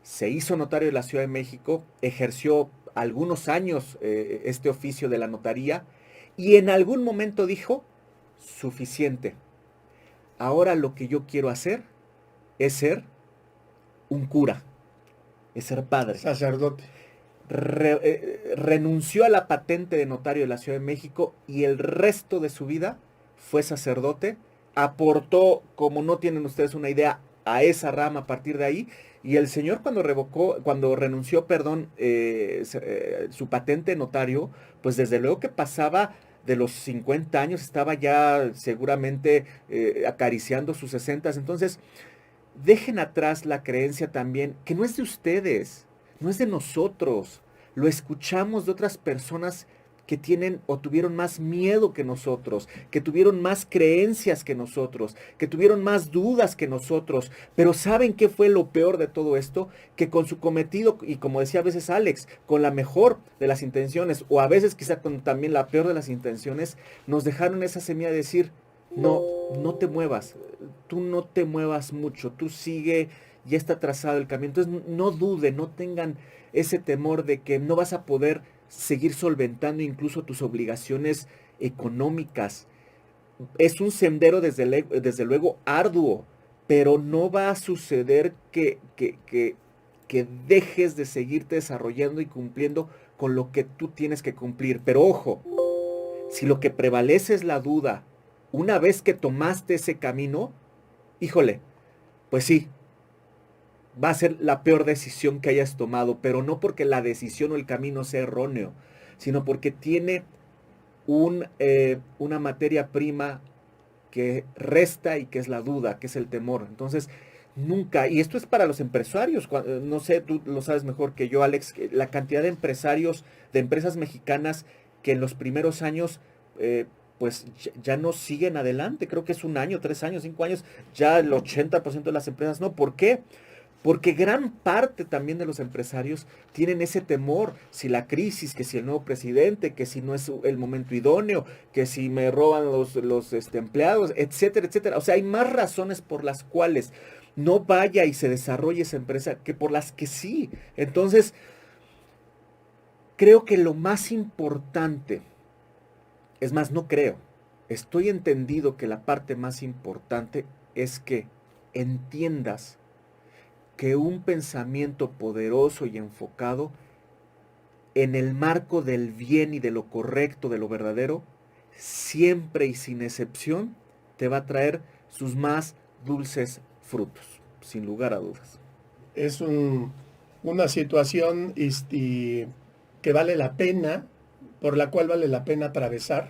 se hizo notario de la Ciudad de México, ejerció algunos años este oficio de la notaría y en algún momento dijo, suficiente, ahora lo que yo quiero hacer es ser un cura, es ser padre. Sacerdote. Renunció a la patente de notario de la Ciudad de México y el resto de su vida fue sacerdote, aportó, como no tienen ustedes una idea, a esa rama a partir de ahí. Y el señor cuando renunció, su patente de notario, pues desde luego que pasaba de los 50 años, estaba ya seguramente acariciando sus 60. Entonces, dejen atrás la creencia también, que no es de ustedes, no es de nosotros. Lo escuchamos de otras personas que tienen o tuvieron más miedo que nosotros, que tuvieron más creencias que nosotros, que tuvieron más dudas que nosotros, pero ¿saben qué fue lo peor de todo esto? Que con su cometido, y como decía a veces Alex, con la mejor de las intenciones, o a veces quizá con también la peor de las intenciones, nos dejaron esa semilla de decir, no te muevas, tú no te muevas mucho, tú sigue, ya está trazado el camino. Entonces no duden, no tengan ese temor de que no vas a poder seguir solventando incluso tus obligaciones económicas. Es un sendero desde luego arduo, pero no va a suceder que dejes de seguirte desarrollando y cumpliendo con lo que tú tienes que cumplir. Pero ojo, si lo que prevalece es la duda, una vez que tomaste ese camino, híjole, pues sí, va a ser la peor decisión que hayas tomado, pero no porque la decisión o el camino sea erróneo, sino porque tiene una materia prima que resta y que es la duda, que es el temor. Entonces, nunca, y esto es para los empresarios, no sé, tú lo sabes mejor que yo, Alex, la cantidad de empresarios, de empresas mexicanas que en los primeros años, pues ya no siguen adelante, creo que es 1 año, 3 años, 5 años, ya el 80% de las empresas no. ¿Por qué? Porque gran parte también de los empresarios tienen ese temor, si la crisis, que si el nuevo presidente, que si no es el momento idóneo, que si me roban los empleados, etcétera, etcétera. O sea, hay más razones por las cuales no vaya y se desarrolle esa empresa que por las que sí. Entonces, creo que lo más importante, es más, no creo, estoy entendido que la parte más importante es que entiendas que un pensamiento poderoso y enfocado en el marco del bien y de lo correcto, de lo verdadero, siempre y sin excepción, te va a traer sus más dulces frutos, sin lugar a dudas. Es una situación que vale la pena, por la cual vale la pena atravesar.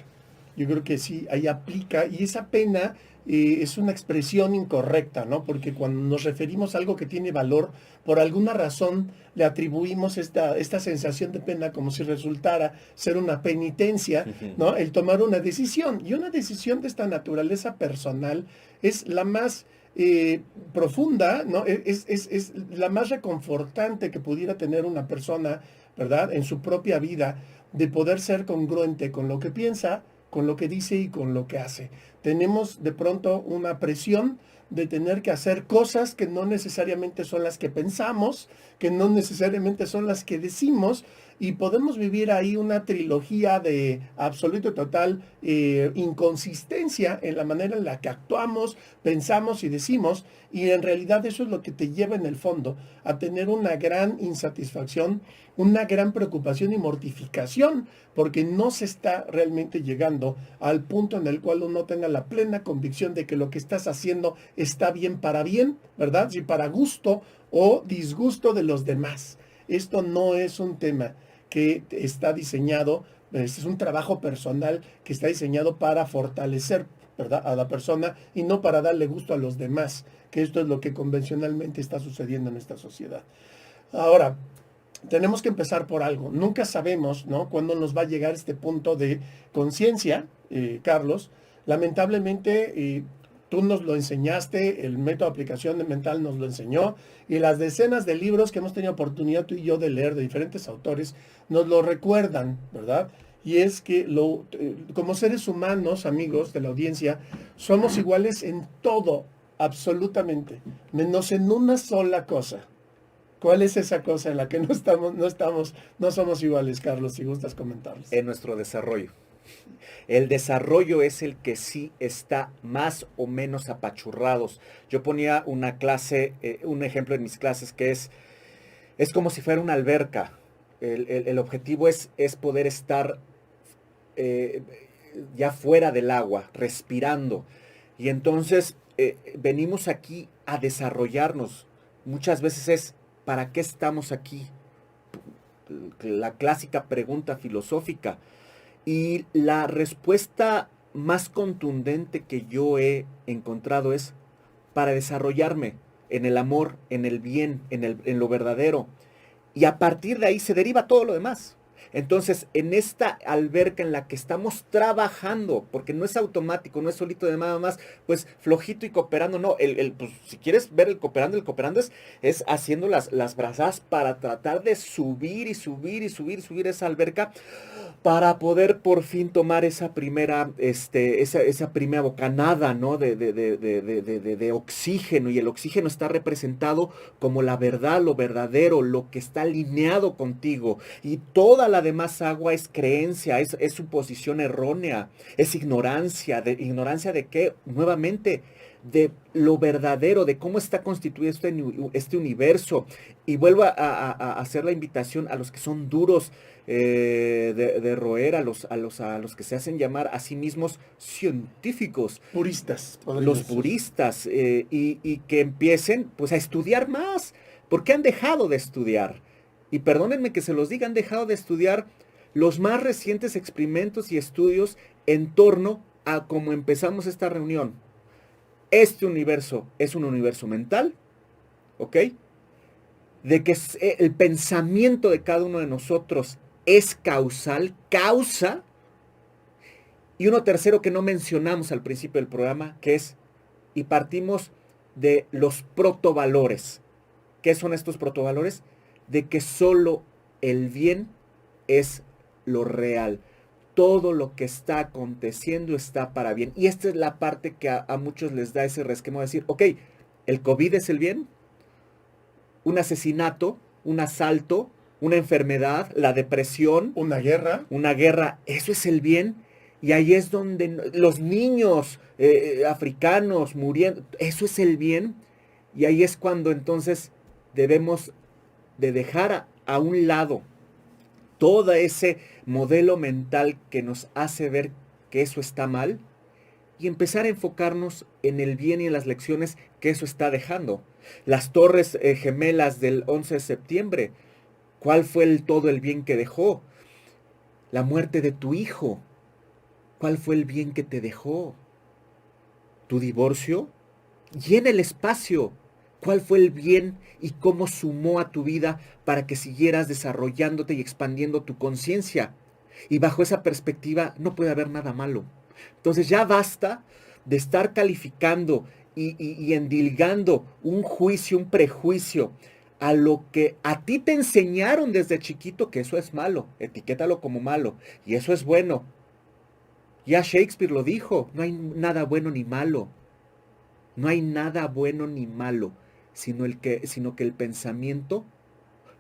Yo creo que sí, ahí aplica, y esa pena es una expresión incorrecta, ¿no? Porque cuando nos referimos a algo que tiene valor, por alguna razón le atribuimos esta sensación de pena como si resultara ser una penitencia, ¿no? El tomar una decisión. Y una decisión de esta naturaleza personal es la más profunda, ¿no? Es la más reconfortante que pudiera tener una persona, ¿verdad? En su propia vida, de poder ser congruente con lo que piensa, con lo que dice y con lo que hace. Tenemos de pronto una presión de tener que hacer cosas que no necesariamente son las que pensamos, que no necesariamente son las que decimos, y podemos vivir ahí una trilogía de absoluto y total inconsistencia en la manera en la que actuamos, pensamos y decimos, y en realidad eso es lo que te lleva en el fondo a tener una gran insatisfacción, una gran preocupación y mortificación, porque no se está realmente llegando al punto en el cual uno tenga la plena convicción de que lo que estás haciendo está bien, ¿verdad? Si para gusto o disgusto de los demás. Esto no es un tema que está diseñado, es un trabajo personal que está diseñado para fortalecer, ¿verdad?, a la persona, y no para darle gusto a los demás, que esto es lo que convencionalmente está sucediendo en esta sociedad. Ahora, tenemos que empezar por algo. Nunca sabemos, ¿no?, cuándo nos va a llegar este punto de conciencia, Carlos. Lamentablemente, tú nos lo enseñaste, el método de aplicación mental nos lo enseñó, y las decenas de libros que hemos tenido oportunidad tú y yo de leer de diferentes autores nos lo recuerdan, ¿verdad? Y es que como seres humanos, amigos de la audiencia, somos iguales en todo, absolutamente, menos en una sola cosa. ¿Cuál es esa cosa en la que no somos iguales, Carlos, si gustas comentarles? En nuestro desarrollo. El desarrollo es el que sí está más o menos apachurrados. Yo ponía una clase, un ejemplo en mis clases, que es como si fuera una alberca. El objetivo es poder estar ya fuera del agua, respirando. Y entonces venimos aquí a desarrollarnos. Muchas veces es, ¿para qué estamos aquí? La clásica pregunta filosófica. Y la respuesta más contundente que yo he encontrado es para desarrollarme en el amor, en el bien, en lo verdadero. Y a partir de ahí se deriva todo lo demás. Entonces, en esta alberca en la que estamos trabajando, porque no es automático, no es solito de nada más, pues flojito y cooperando, no, pues, si quieres ver el cooperando es haciendo las brazadas para tratar de subir esa alberca, para poder por fin tomar esa primera bocanada, ¿no?, de oxígeno, y el oxígeno está representado como la verdad, lo verdadero, lo que está alineado contigo, y toda la demás agua es creencia, es suposición errónea, es ignorancia de qué, nuevamente, de lo verdadero, de cómo está constituido este universo. Y vuelvo a hacer la invitación a los que son duros de roer, a los que se hacen llamar a sí mismos científicos. Puristas. Los puristas, y que empiecen pues a estudiar más, porque han dejado de estudiar. Y perdónenme que se los diga, han dejado de estudiar los más recientes experimentos y estudios en torno a cómo empezamos esta reunión. Este universo es un universo mental, ¿ok? De que el pensamiento de cada uno de nosotros es causal, causa. Y uno tercero que no mencionamos al principio del programa, que es, y partimos de los protovalores. ¿Qué son estos protovalores? De que solo el bien es lo real. Todo lo que está aconteciendo está para bien. Y esta es la parte que a muchos les da ese resquemo de decir, ok, ¿el COVID es el bien? ¿Un asesinato? ¿Un asalto? ¿Una enfermedad? ¿La depresión? ¿Una guerra? ¿Una guerra? ¿Eso es el bien? Y ahí es donde los niños africanos muriendo, ¿eso es el bien? Y ahí es cuando entonces debemos de dejar a un lado todo ese modelo mental que nos hace ver que eso está mal y empezar a enfocarnos en el bien y en las lecciones que eso está dejando. Las torres gemelas del 11 de septiembre, ¿cuál fue todo el bien que dejó? La muerte de tu hijo, ¿cuál fue el bien que te dejó? ¿Tu divorcio? Llena el espacio. ¿Cuál fue el bien y cómo sumó a tu vida para que siguieras desarrollándote y expandiendo tu conciencia? Y bajo esa perspectiva no puede haber nada malo. Entonces ya basta de estar calificando y endilgando un juicio, un prejuicio a lo que a ti te enseñaron desde chiquito que eso es malo. Etiquétalo como malo. Y eso es bueno. Ya Shakespeare lo dijo, no hay nada bueno ni malo. No hay nada bueno ni malo, sino que el pensamiento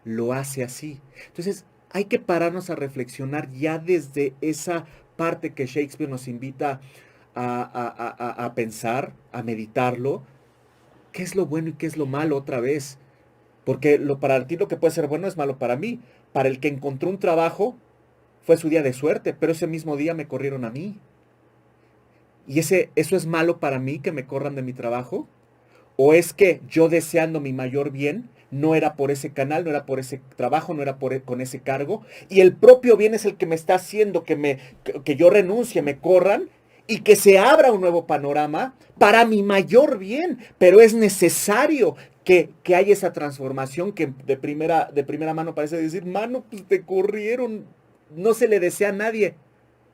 lo hace así. Entonces, hay que pararnos a reflexionar ya desde esa parte que Shakespeare nos invita a pensar, a meditarlo. ¿Qué es lo bueno y qué es lo malo otra vez? Porque para ti lo que puede ser bueno es malo para mí. Para el que encontró un trabajo, fue su día de suerte, pero ese mismo día me corrieron a mí. ¿Y eso es malo para mí, que me corran de mi trabajo? ¿O es que yo deseando mi mayor bien, no era por ese canal, no era por ese trabajo, no era con ese cargo? Y el propio bien es el que me está haciendo que yo renuncie, me corran y que se abra un nuevo panorama para mi mayor bien. Pero es necesario que haya esa transformación que de primera mano parece decir, mano, pues te corrieron. No se le desea a nadie.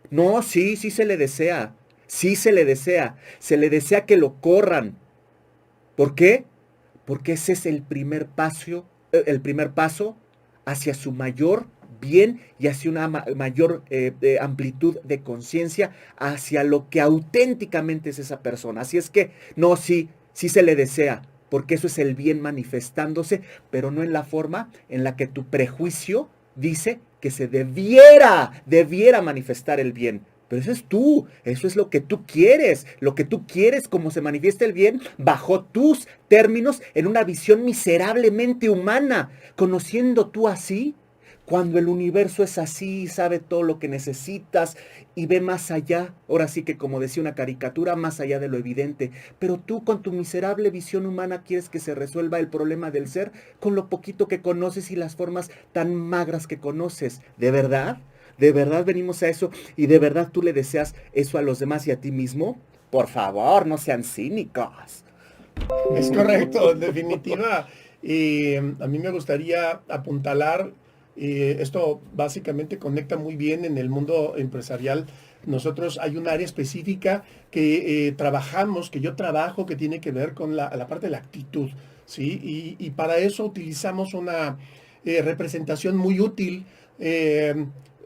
No, sí se le desea. Sí se le desea. Se le desea que lo corran. ¿Por qué? Porque ese es el primer paso hacia su mayor bien y hacia una mayor amplitud de conciencia, hacia lo que auténticamente es esa persona. Así es que, no, sí se le desea, porque eso es el bien manifestándose, pero no en la forma en la que tu prejuicio dice que se debiera manifestar el bien. Pero eso es tú, eso es lo que tú quieres como se manifiesta el bien bajo tus términos en una visión miserablemente humana, conociendo tú así, cuando el universo es así, sabe todo lo que necesitas y ve más allá, ahora sí que como decía una caricatura, más allá de lo evidente, pero tú con tu miserable visión humana quieres que se resuelva el problema del ser con lo poquito que conoces y las formas tan magras que conoces, ¿de verdad? ¿De verdad venimos a eso? ¿Y de verdad tú le deseas eso a los demás y a ti mismo? Por favor, no sean cínicos. Es correcto, en definitiva. A mí me gustaría apuntalar, esto básicamente conecta muy bien en el mundo empresarial. Nosotros hay un área específica que trabajamos, que yo trabajo, que tiene que ver con la parte de la actitud, ¿sí? Y para eso utilizamos una representación muy útil,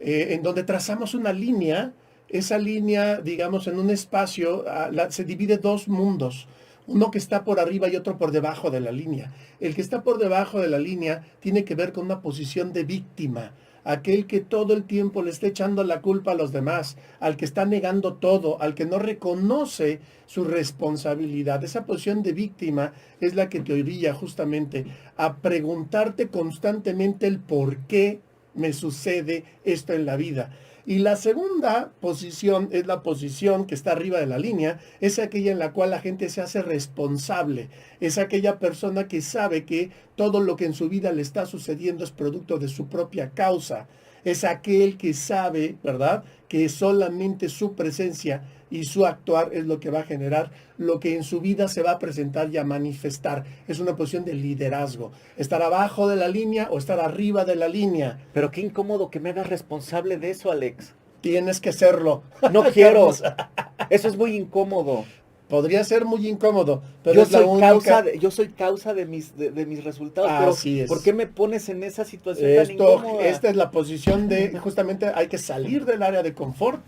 en donde trazamos una línea. Esa línea, digamos, en un espacio, se divide dos mundos. Uno que está por arriba y otro por debajo de la línea. El que está por debajo de la línea tiene que ver con una posición de víctima. Aquel que todo el tiempo le está echando la culpa a los demás, al que está negando todo, al que no reconoce su responsabilidad. Esa posición de víctima es la que te orilla justamente a preguntarte constantemente el por qué me sucede esto en la vida. Y la segunda posición es la posición que está arriba de la línea, es aquella en la cual la gente se hace responsable, es aquella persona que sabe que todo lo que en su vida le está sucediendo es producto de su propia causa. Es aquel que sabe, ¿verdad?, que solamente su presencia y su actuar es lo que va a generar lo que en su vida se va a presentar y a manifestar. Es una posición de liderazgo. Estar abajo de la línea o estar arriba de la línea. Pero qué incómodo que me hagas responsable de eso, Alex. Tienes que serlo. No quiero. Eso es muy incómodo. Podría ser muy incómodo, pero es la única... Yo soy causa de mis resultados. Así pero es. ¿por qué me pones en esa situación tan incómoda? Esta es la posición de, justamente hay que salir del área de confort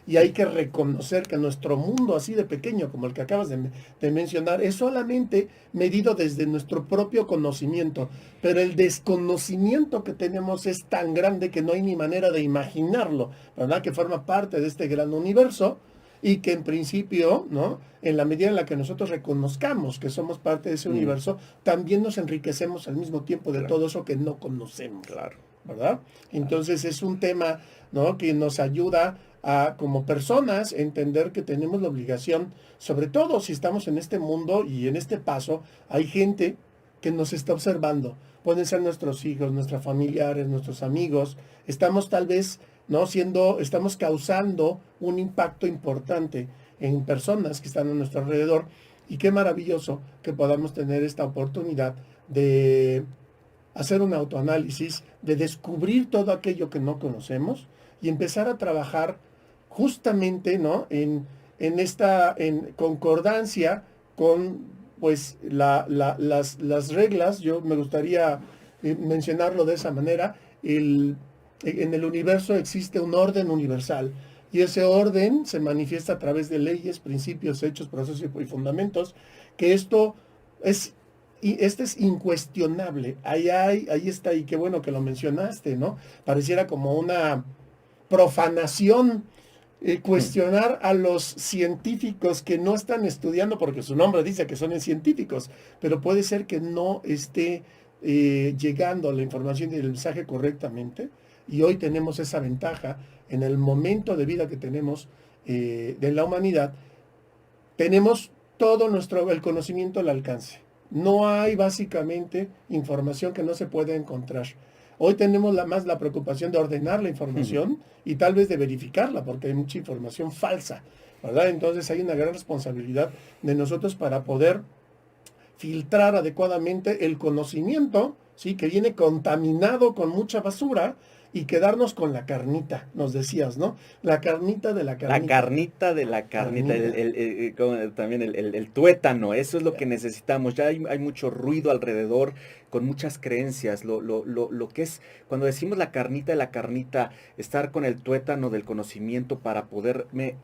y hay que reconocer que nuestro mundo así de pequeño, como el que acabas de mencionar, es solamente medido desde nuestro propio conocimiento, pero el desconocimiento que tenemos es tan grande que no hay ni manera de imaginarlo, ¿verdad? Que forma parte de este gran universo. Y que en principio, ¿no?, en la medida en la que nosotros reconozcamos que somos parte de ese universo, también nos enriquecemos al mismo tiempo de todo eso que no conocemos. Claro. ¿Verdad? Entonces es un tema, ¿no?, que nos ayuda a, como personas, entender que tenemos la obligación, sobre todo si estamos en este mundo y en este paso, hay gente que nos está observando. Pueden ser nuestros hijos, nuestros familiares, nuestros amigos. Estamos tal vez, ¿no?, estamos causando un impacto importante en personas que están a nuestro alrededor. Y qué maravilloso que podamos tener esta oportunidad de hacer un autoanálisis, de descubrir todo aquello que no conocemos y empezar a trabajar justamente, ¿no?, en concordancia con, pues, las reglas. Yo me gustaría mencionarlo de esa manera. En el universo existe un orden universal y ese orden se manifiesta a través de leyes, principios, hechos, procesos y fundamentos, que este es incuestionable. Ahí está, y qué bueno que lo mencionaste, ¿no? Pareciera como una profanación cuestionar a los científicos que no están estudiando, porque su nombre dice que son científicos, pero puede ser que no esté llegando la información y el mensaje correctamente. Y hoy tenemos esa ventaja en el momento de vida que tenemos de la humanidad. Tenemos todo el conocimiento al alcance. No hay básicamente información que no se pueda encontrar. Hoy tenemos más la preocupación de ordenar la información y tal vez de verificarla, porque hay mucha información falsa, ¿verdad? Entonces hay una gran responsabilidad de nosotros para poder filtrar adecuadamente el conocimiento, ¿sí?, que viene contaminado con mucha basura, y quedarnos con la carnita, nos decías, ¿no? La carnita de la carnita. La carnita de la carnita, también el tuétano, eso es lo que necesitamos. Ya hay mucho ruido alrededor, con muchas creencias. Lo que es, cuando decimos la carnita de la carnita, estar con el tuétano del conocimiento para poderme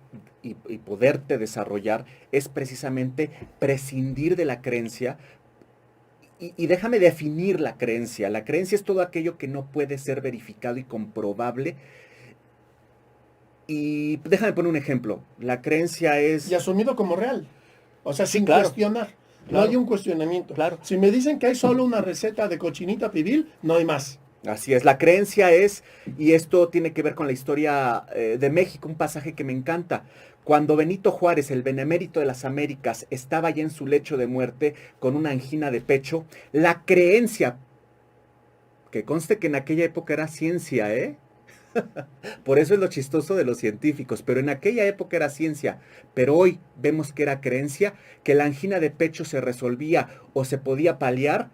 y poderte desarrollar, es precisamente prescindir de la creencia. Y déjame definir la creencia. La creencia es todo aquello que no puede ser verificado y comprobable. Y déjame poner un ejemplo. La creencia es... Y asumido como real. O sea, Sí, sin claro. cuestionar. Claro. No hay un cuestionamiento. Claro. Si me dicen que hay solo una receta de cochinita pibil, no hay más. Así es, la creencia es, y esto tiene que ver con la historia de México, un pasaje que me encanta. Cuando Benito Juárez, el benemérito de las Américas, estaba ya en su lecho de muerte con una angina de pecho, la creencia, que conste que en aquella época era ciencia, por eso es lo chistoso de los científicos, pero en aquella época era ciencia, pero hoy vemos que era creencia, que la angina de pecho se resolvía o se podía paliar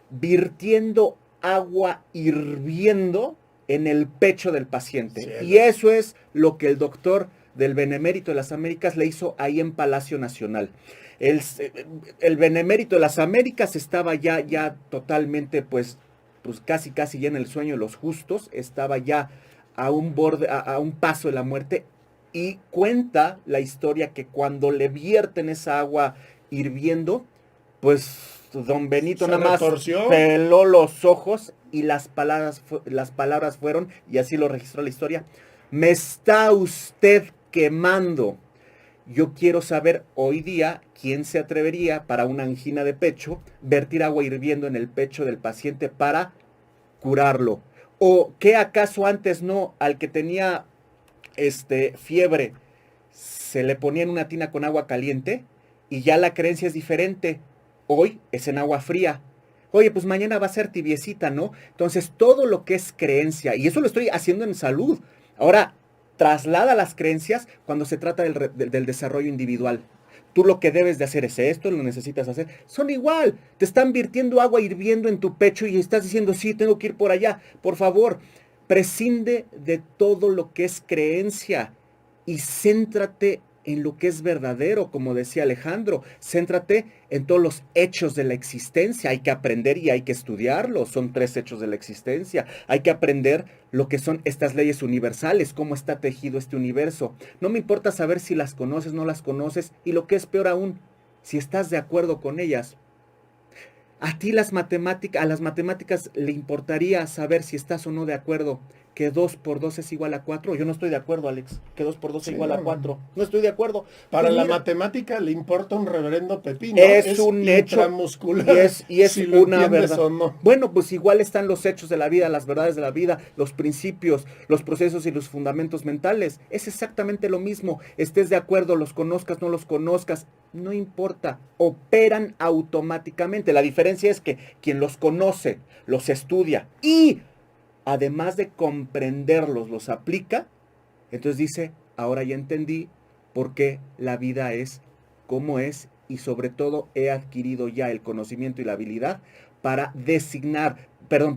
virtiendo agua hirviendo en el pecho del paciente. Cierto. Y eso es lo que el doctor del Benemérito de las Américas le hizo ahí en Palacio Nacional. El Benemérito de las Américas estaba ya totalmente, pues casi ya en el sueño de los justos, estaba ya a un borde, a un paso de la muerte, y cuenta la historia que cuando le vierten esa agua hirviendo, pues don Benito Se nada más retorció. peló los ojos y las palabras fueron, y así lo registró la historia: me está usted quemando. Yo quiero saber hoy día quién se atrevería para una angina de pecho vertir agua hirviendo en el pecho del paciente para curarlo. ¿O qué acaso antes no, al que tenía fiebre, se le ponía en una tina con agua caliente y ya la creencia es diferente? Hoy es en agua fría. Oye, pues mañana va a ser tibiecita, ¿no? Entonces, todo lo que es creencia, y eso lo estoy haciendo en salud. Ahora, traslada las creencias cuando se trata del desarrollo individual. Tú lo que debes de hacer es esto, lo necesitas hacer. Son igual. Te están virtiendo agua hirviendo en tu pecho y estás diciendo, sí, tengo que ir por allá. Por favor, prescinde de todo lo que es creencia y céntrate en lo que es verdadero, como decía Alejandro. Céntrate en todos los hechos de la existencia. Hay que aprender y hay que estudiarlos. Son 3 hechos de la existencia. Hay que aprender lo que son estas leyes universales, cómo está tejido este universo. No me importa saber si las conoces, no las conoces, y lo que es peor aún, si estás de acuerdo con ellas. A ti a las matemáticas le importaría saber si estás o no de acuerdo que 2 por 2 es igual a 4. Yo no estoy de acuerdo, Alex, que 2 por 2 es igual a 4. No estoy de acuerdo. Para Pues la mira, matemática le importa un reverendo pepino. es un hecho intramuscular, y es si lo una entiendes verdad. o no. Bueno, pues igual están los hechos de la vida, las verdades de la vida, los principios, los procesos y los fundamentos mentales. Es exactamente lo mismo. Estés de acuerdo, los conozcas, no los conozcas, no importa. Operan automáticamente. La diferencia es que quien los conoce, los estudia y además de comprenderlos, los aplica. Entonces dice, ahora ya entendí por qué la vida es como es y sobre todo he adquirido ya el conocimiento y la habilidad para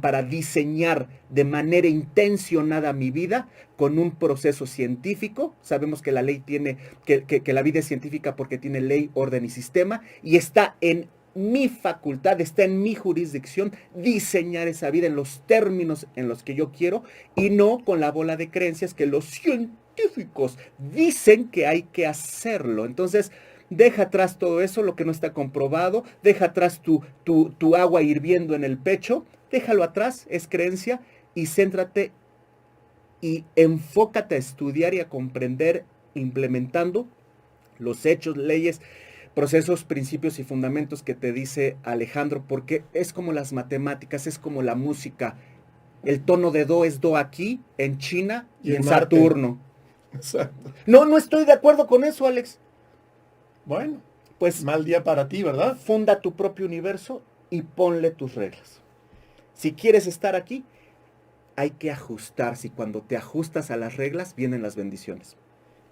para diseñar de manera intencionada mi vida con un proceso científico. Sabemos que la ley tiene, que la vida es científica porque tiene ley, orden y sistema, y está en mi facultad, está en mi jurisdicción diseñar esa vida en los términos en los que yo quiero y no con la bola de creencias que los científicos dicen que hay que hacerlo. Entonces, deja atrás todo eso, lo que no está comprobado, deja atrás tu agua hirviendo en el pecho, déjalo atrás, es creencia, y céntrate y enfócate a estudiar y a comprender implementando los hechos, leyes, procesos, principios y fundamentos que te dice Alejandro, porque es como las matemáticas, es como la música. El tono de do es do aquí, en China y en Marte. Saturno. Exacto. No estoy de acuerdo con eso, Alex. Bueno, Pues mal día para ti, ¿verdad? funda tu propio universo y ponle tus reglas. Si quieres estar aquí, hay que ajustarse y cuando te ajustas a las reglas, vienen las bendiciones.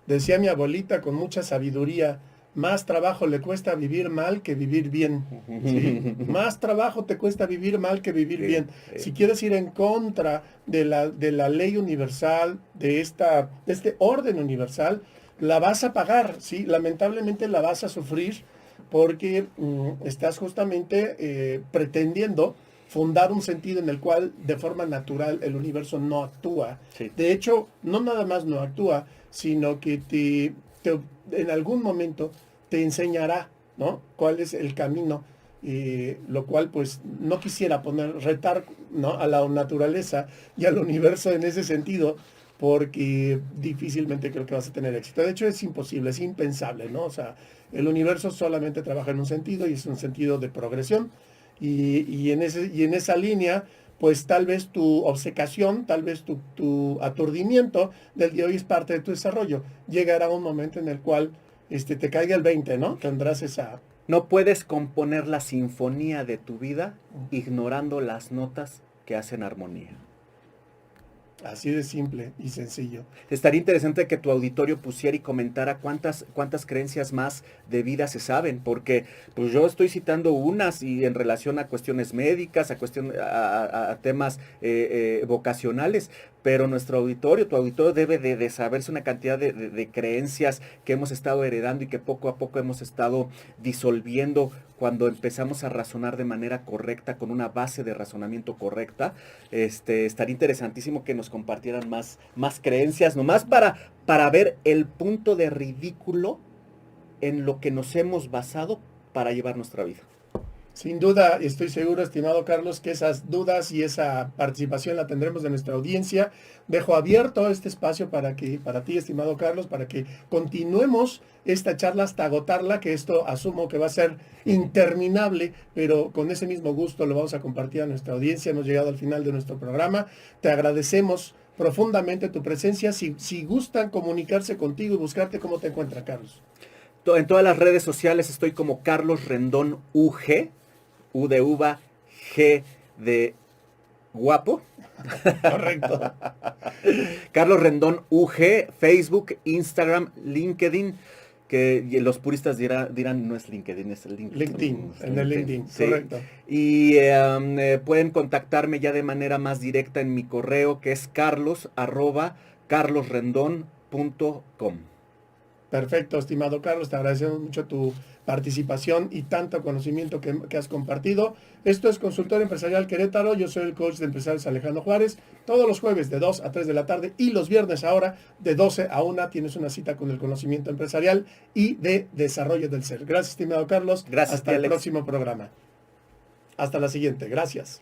Decía mi abuelita con mucha sabiduría, más trabajo le cuesta vivir mal que vivir bien. ¿Sí? Más trabajo te cuesta vivir mal que vivir Sí, bien. sí. Si quieres ir en contra de la ley universal, de este orden universal, la vas a pagar, ¿sí? Lamentablemente la vas a sufrir porque estás justamente pretendiendo fundar un sentido en el cual de forma natural el universo no actúa. Sí. De hecho, no nada más no actúa, sino que en algún momento te enseñará, ¿no?, cuál es el camino, lo cual pues no quisiera retar, ¿no?, a la naturaleza y al universo en ese sentido, porque difícilmente creo que vas a tener éxito. De hecho es imposible, es impensable, ¿no? O sea, el universo solamente trabaja en un sentido y es un sentido de progresión y en esa línea pues tal vez tu obcecación, tal vez tu aturdimiento del día de hoy es parte de tu desarrollo. Llegará un momento en el cual te caiga el 20, ¿no? Tendrás esa... No puedes componer la sinfonía de tu vida ignorando las notas que hacen armonía. Así de simple y sencillo. Estaría interesante que tu auditorio pusiera y comentara cuántas creencias más de vida se saben, porque pues yo estoy citando unas y en relación a cuestiones médicas, a temas vocacionales, pero nuestro auditorio, tu auditorio debe de saberse una cantidad de creencias que hemos estado heredando y que poco a poco hemos estado disolviendo cuando empezamos a razonar de manera correcta, con una base de razonamiento correcta. Estaría interesantísimo que nos compartieran más creencias, nomás para ver el punto de ridículo en lo que nos hemos basado para llevar nuestra vida. Sin duda, estoy seguro, estimado Carlos, que esas dudas y esa participación la tendremos de nuestra audiencia. Dejo abierto este espacio para ti, estimado Carlos, para que continuemos esta charla hasta agotarla, que esto asumo que va a ser interminable, pero con ese mismo gusto lo vamos a compartir a nuestra audiencia. Hemos llegado al final de nuestro programa. Te agradecemos profundamente tu presencia. Si gustan comunicarse contigo y buscarte, ¿cómo te encuentra, Carlos? En todas las redes sociales estoy como Carlos Rendón UG, U de uva, G de guapo. Correcto. Carlos Rendón UG, Facebook, Instagram, LinkedIn, que los puristas dirán no es LinkedIn, es el LinkedIn, en el LinkedIn, sí. correcto. Y pueden contactarme ya de manera más directa en mi correo, que es carlos@carlosrendon.com. Perfecto, estimado Carlos, te agradecemos mucho tu participación y tanto conocimiento que has compartido. Esto es Consultorio Empresarial Querétaro, yo soy el coach de empresarios Alejandro Juárez. Todos los jueves de 2 a 3 de la tarde y los viernes ahora de 12 a 1 tienes una cita con el conocimiento empresarial y de desarrollo del ser. Gracias, estimado Carlos. Gracias, hasta el Alex. próximo programa. Hasta la siguiente. Gracias.